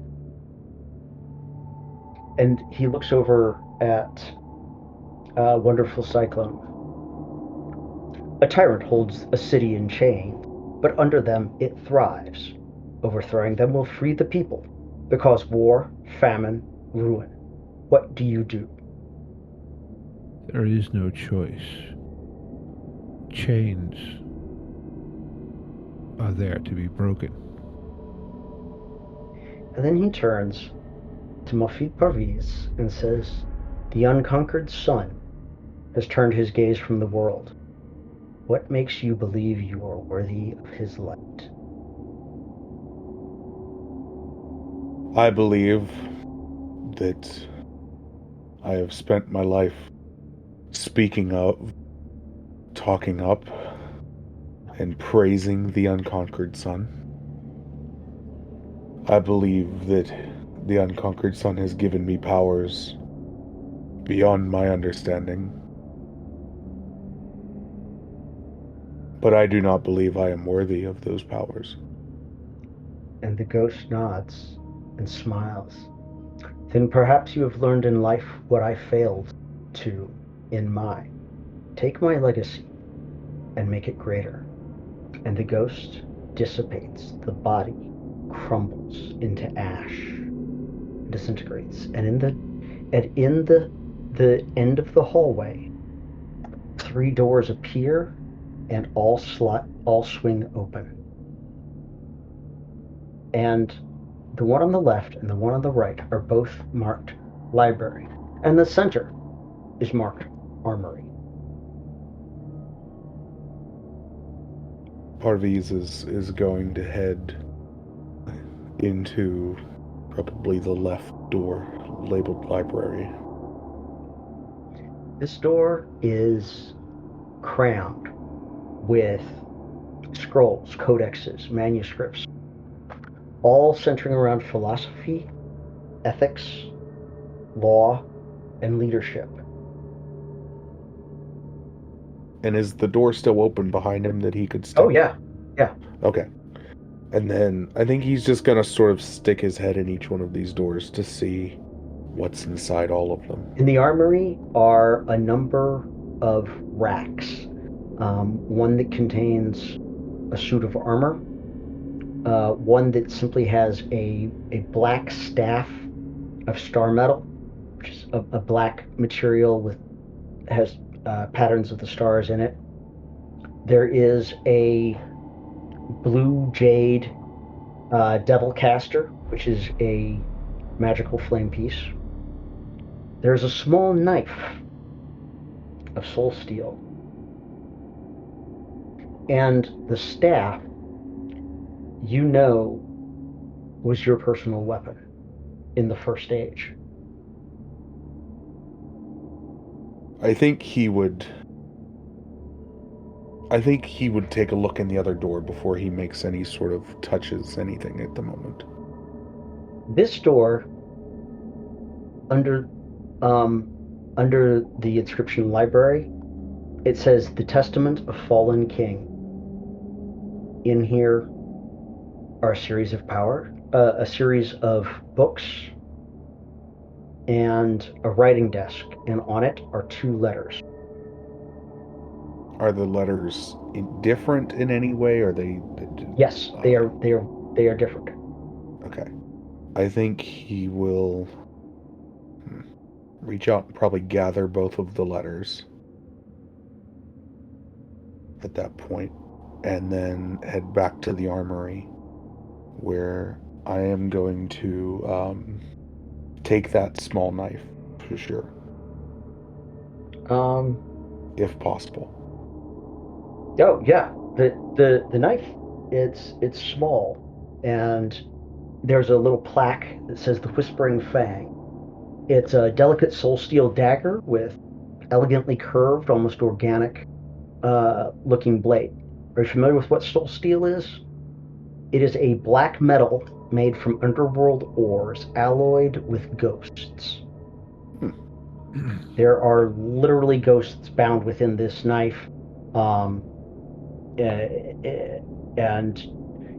And he looks over at Wonderful Cyclone. "A tyrant holds a city in chains, but under them it thrives. Overthrowing them will free the people, because war, famine, ruin. What do you do?" There is no choice. Chains are there to be broken. And then he turns to Mofid Parviz and says, "The unconquered sun has turned his gaze from the world. What makes you believe you are worthy of his light? I believe that I have spent my life speaking of, talking up, and praising the unconquered sun. I believe that the unconquered sun has given me powers beyond my understanding. But I do not believe I am worthy of those powers. And the ghost nods and smiles. Then perhaps you have learned in life what I failed to in mine. Take my legacy and make it greater. And the ghost dissipates. The body crumbles into ash, disintegrates. And in the end of the hallway, 3 doors appear and all swing open. And the one on the left and the one on the right are both marked library. And the center is marked armory. Parviz is going to head into probably the left door labeled library. This door is crammed with scrolls, codexes, manuscripts, all centering around philosophy, ethics, law, and leadership. And is the door still open behind him that he could step? Oh, yeah. Yeah. Okay. And then I think he's just going to sort of stick his head in each one of these doors to see what's inside all of them. In the armory are a number of racks. One that contains a suit of armor. One that simply has a black staff of star metal, which is a black material has patterns of the stars in it. There is a blue jade devil caster, which is a magical flame piece. There's a small knife of soul steel. And the staff, you know, was your personal weapon in the first age. I think he would take a look in the other door before he makes any sort of touches anything at the moment. This door, under the inscription library, it says the Testament of Fallen King. In here are a series of books and a writing desk, and on it are 2 letters. Are the letters different in any way? Are they? Yes, they are different. Okay. I think he will reach out and probably gather both of the letters at that point, and then head back to the armory, where I am going to take that small knife for sure, if possible. Oh yeah, the knife, it's small, and there's a little plaque that says the Whispering Fang. It's a delicate soul steel dagger with elegantly curved, almost organic looking blade. Are you familiar with what soul steel is? It is a black metal made from underworld ores alloyed with ghosts. There are literally ghosts bound within this knife. And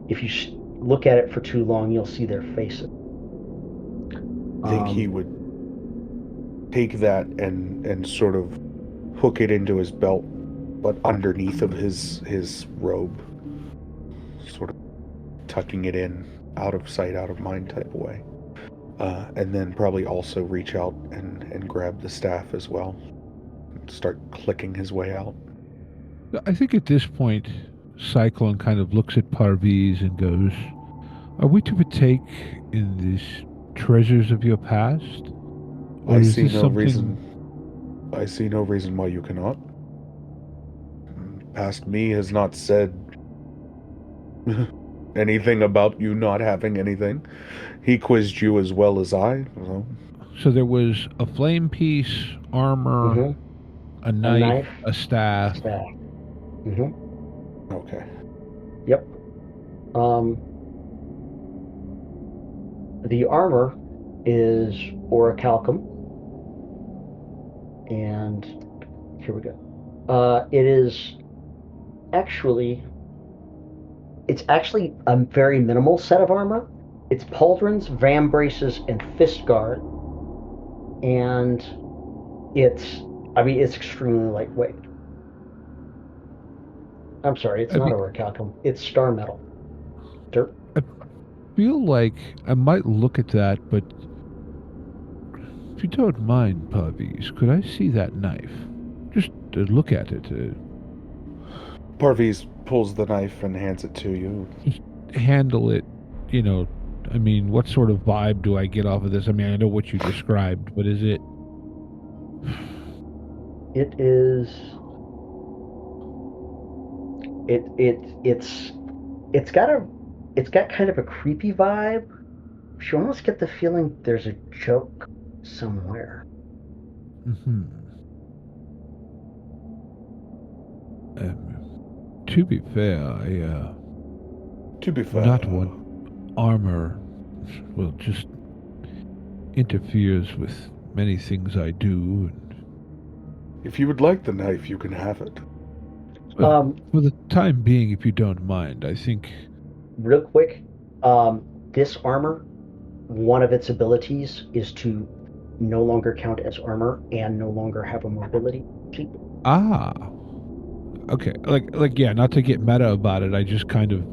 if you look at it for too long, you'll see their faces. I think he would take that and sort of hook it into his belt, but underneath of his robe, sort of tucking it in, out of sight, out of mind type of way. And then probably also reach out and grab the staff as well, and start clicking his way out. I think at this point, Cyclone kind of looks at Parviz and goes, "Are we to partake in these treasures of your past? Or I is see this no something reason I see no reason why you cannot. Past me has not said anything about you not having anything. He quizzed you as well as I. So there was a flame piece, armor, Mm-hmm. a knife, knife, a staff. Mm-hmm. Okay. Yep. The armor is orichalcum, and here we go. It's actually a very minimal set of armor. It's pauldrons, vam braces, and fist guard, and it's extremely lightweight. I'm sorry, it's not orichalcum. It's star metal. Dirt. I feel like I might look at that, but if you don't mind, Parviz, could I see that knife? Just look at it. Parviz pulls the knife and hands it to you. Handle it, I mean, what sort of vibe do I get off of this? I mean, I know what you described, but is it... It is... It's got kind of a creepy vibe. You almost get the feeling there's a joke somewhere. Mm-hmm. To be fair, not one armor, well, just interferes with many things I do. And, if you would like the knife, you can have it. Well, for the time being, if you don't mind, I think... Real quick, this armor, one of its abilities is to no longer count as armor and no longer have a mobility sheet. Ah. Okay. Like, yeah, not to get meta about it, I just kind of...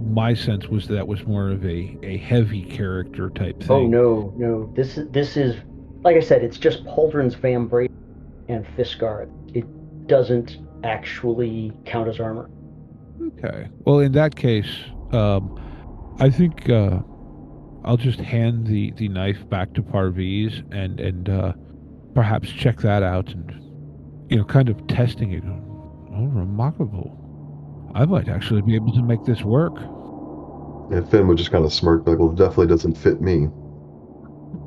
My sense was that was more of a heavy character type thing. Oh, no. This is, like I said, it's just pauldrons, vam brace, and fist guard. It doesn't actually count as armor. Okay. Well, in that case, I think I'll just hand the knife back to Parviz and perhaps check that out and, kind of testing it. Oh, remarkable. I might actually be able to make this work. Yeah, Finn would just kind of smirk, like, well, it definitely doesn't fit me.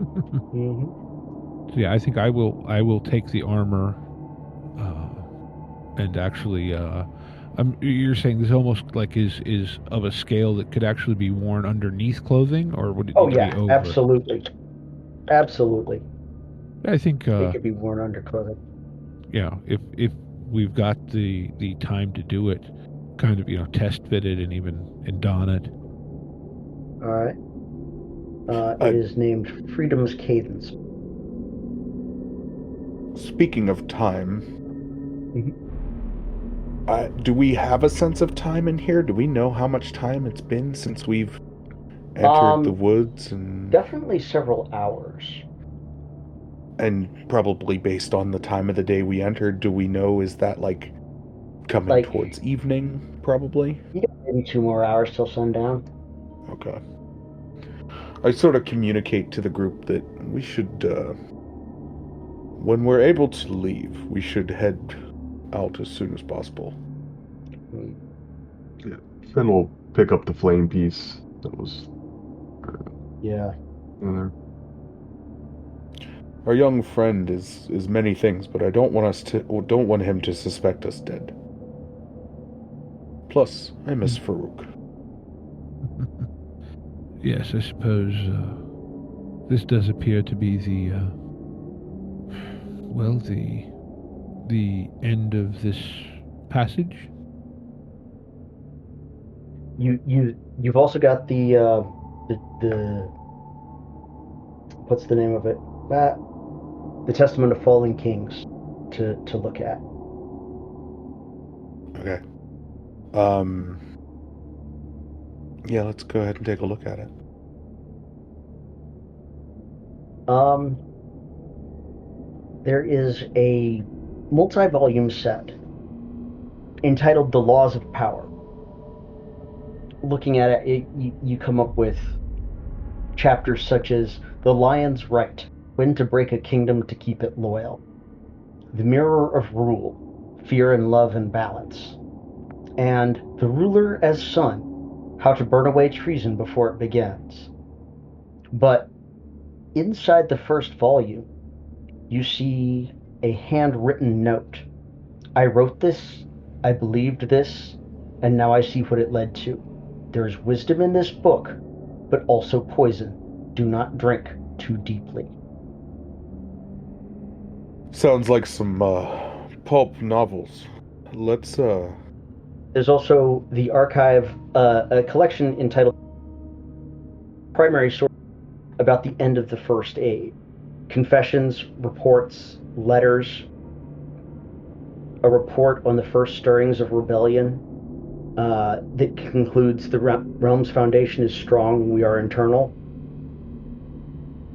Mm-hmm. So yeah, I think I will take the armor and actually you're saying this almost like is of a scale that could actually be worn underneath clothing, or would it need to be over? Absolutely. I think it could be worn under clothing. Yeah, if we've got the time to do it, kind of test fit it and don it. All right. It is named Freedom's Cadence. Speaking of time, mm-hmm. Do we have a sense of time in here? Do we know how much time it's been since we've entered the woods? And definitely several hours. And probably based on the time of the day we entered, do we know, is that coming towards evening, probably? You got maybe 2 more hours till sundown. Okay. I sort of communicate to the group that we should, when we're able to leave, we should head out as soon as possible. Yeah. Finn will pick up the flame piece that was in there. Our young friend is many things, but I don't want him to suspect us dead. Plus, I miss Farouk. Yes, I suppose this does appear to be the end of this passage. You've also got the what's the name of it? The Testament of Fallen Kings to look at. Okay. Yeah, let's go ahead and take a look at it. There is a multi-volume set entitled The Laws of Power. Looking at it, you come up with chapters such as The Lion's Right, When to Break a Kingdom to Keep It Loyal. the mirror of rule, fear and love and balance, and the ruler as son, how to burn away treason before it begins. But inside the first volume, you see a handwritten note. I wrote this, I believed this, and now I see what it led to. There is wisdom in this book, but also poison. Do not drink too deeply. Sounds like some pulp novels. Let's There's also the archive, a collection entitled Primary Source, about the end of the First Age. Confessions, reports, letters, a report on the first stirrings of rebellion that concludes the realm's foundation is strong, we are eternal.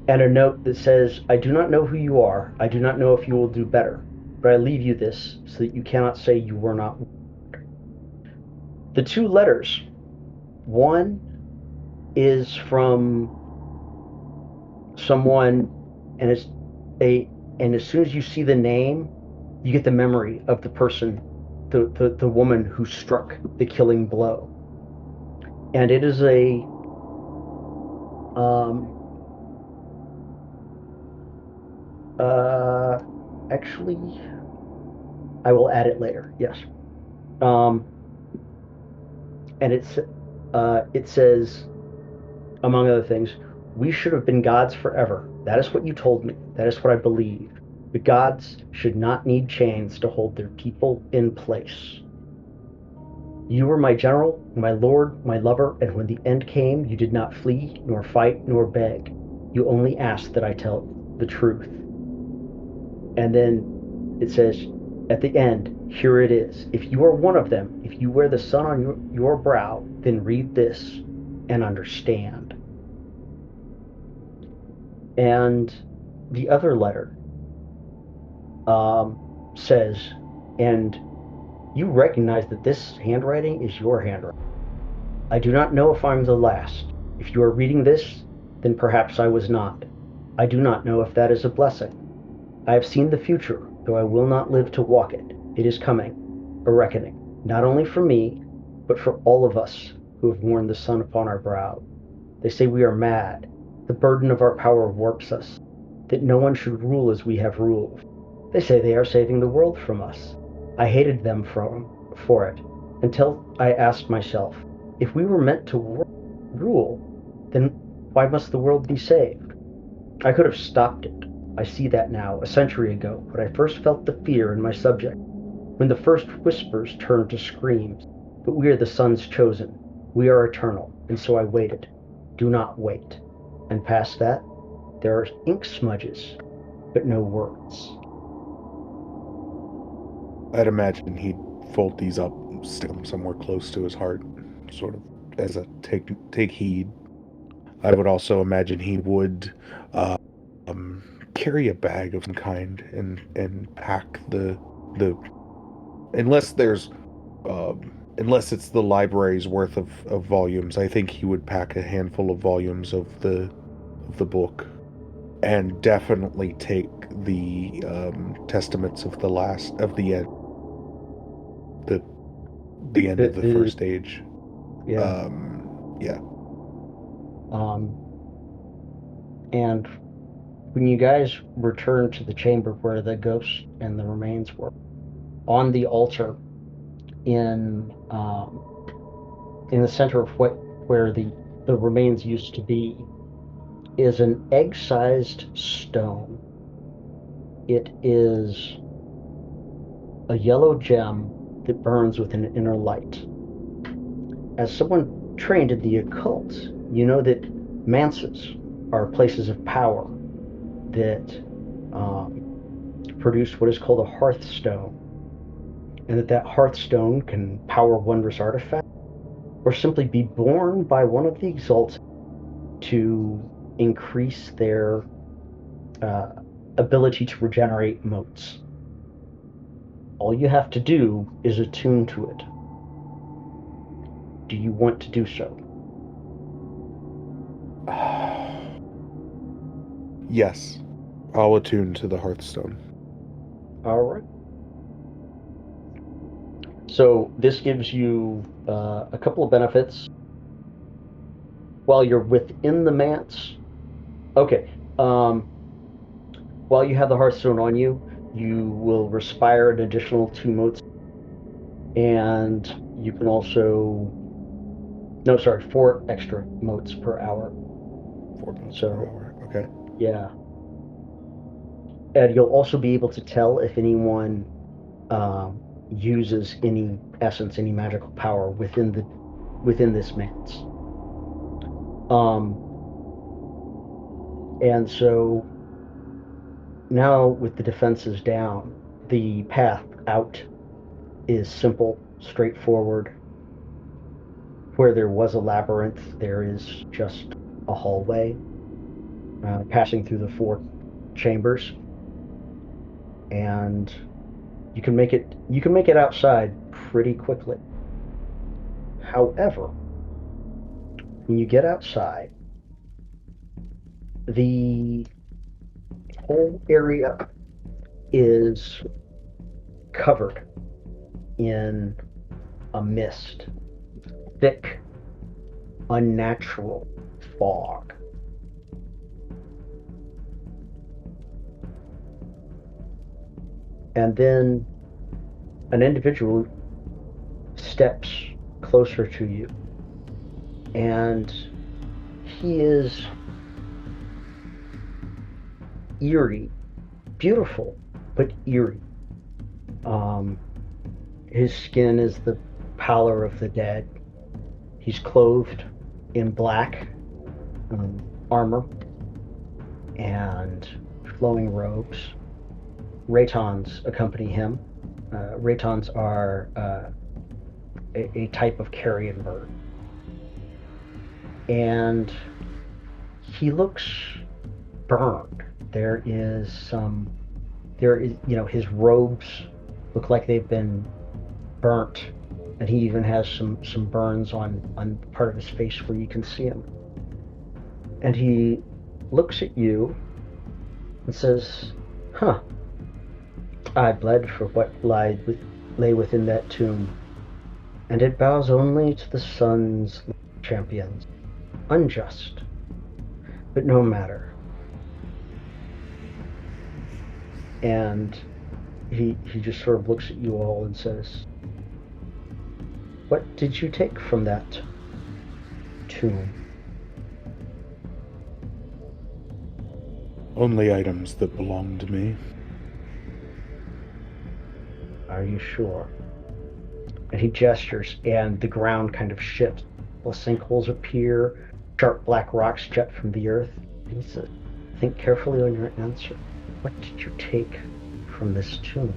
And a note that says, I do not know who you are, I do not know if you will do better, but I leave you this so that you cannot say you were not. The two letters, one is from someone, and as soon as you see the name, you get the memory of the person, the woman who struck the killing blow. And it is actually, I will add it later, yes. And it says, among other things, we should have been gods forever. That is what you told me. That is what I believe. The gods should not need chains to hold their people in place. You were my general, my lord, my lover, and when the end came, you did not flee, nor fight, nor beg. You only asked that I tell the truth. And then it says, at the end, here it is. If you are one of them, if you wear the sun on your brow, then read this and understand. And the other letter says, and you recognize that this handwriting is your handwriting. I do not know if I'm the last. If you are reading this, then perhaps I was not. I do not know if that is a blessing. I have seen the future, though I will not live to walk it. It is coming, a reckoning, not only for me, but for all of us who have worn the sun upon our brow. They say we are mad. The burden of our power warps us, that no one should rule as we have ruled. They say they are saving the world from us. I hated them for it, until I asked myself, if we were meant to rule, then why must the world be saved? I could have stopped it. I see that now, a century ago, when I first felt the fear in my subject, when the first whispers turned to screams. But we are the sun's chosen. We are eternal, and so I waited. Do not wait. And past that, there are ink smudges, but no words. I'd imagine he'd fold these up and stick them somewhere close to his heart, sort of as a take heed. I would also imagine he would carry a bag of some kind and pack the unless it's the library's worth of volumes. I think he would pack a handful of volumes of the book, and definitely take the testaments of the end. The end of the first age. Yeah. Yeah. And when you guys return to the chamber where the ghosts and the remains were, on the altar in the center of where the remains used to be is an egg-sized stone. It is a yellow gem that burns with an inner light. As someone trained in the occult, you know that manses are places of power that produce what is called a hearthstone, and that hearthstone can power wondrous artifacts, or simply be borne by one of the Exalted to increase their ability to regenerate motes. All you have to do is attune to it. Do you want to do so? Yes, I'll attune to the Hearthstone. All right. So this gives you a couple of benefits while you're within the manse. Okay. While you have the Hearthstone on you, you will respire an additional 2 motes, and you can also 4 extra motes per hour. 4 motes So, per hour. Okay. Yeah. And you'll also be able to tell if anyone uses any essence, any magical power within this manse. And so now with the defenses down, the path out is simple, straightforward. Where there was a labyrinth, there is just a hallway passing through the 4 chambers, and you can make it outside pretty quickly. However, when you get outside, the whole area is covered in a mist, thick, unnatural fog. And then an individual steps closer to you, and he is eerie, beautiful, but eerie. His skin is the pallor of the dead. He's clothed in black armor and flowing robes. Ratons accompany him. Ratons are a type of carrion bird. And he looks burned. His robes look like they've been burnt, and he even has some burns on part of his face where you can see him. And he looks at you and says, "Huh, I bled for what lay within that tomb, and it bows only to the sun's champions. Unjust, but no matter." And he just sort of looks at you all and says, "What did you take from that tomb?" Only items that belong to me. Are you sure? And he gestures, and the ground kind of shifts. Sinkholes appear, sharp black rocks jet from the earth. And he says, "Think carefully on your answer. What did you take from this tomb?"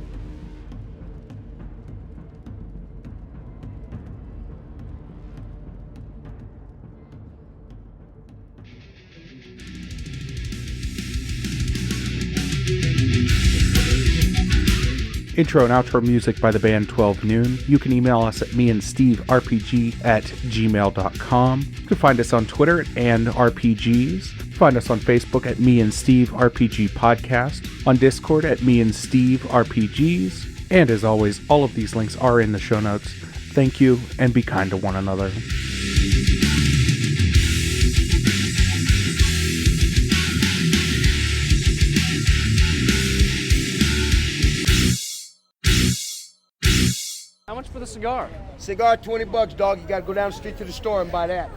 Intro and outro music by the band 12 Noon. You can email us at meandsteverpg@gmail.com. You can find us on Twitter and RPGs. Find us on Facebook at Me and Steve RPG Podcast, on Discord at Me and Steve RPGs, and as always, all of these links are in the show notes. Thank you, and be kind to one another. How much for the cigar? Cigar, $20, dog. You gotta go down the street to the store and buy that.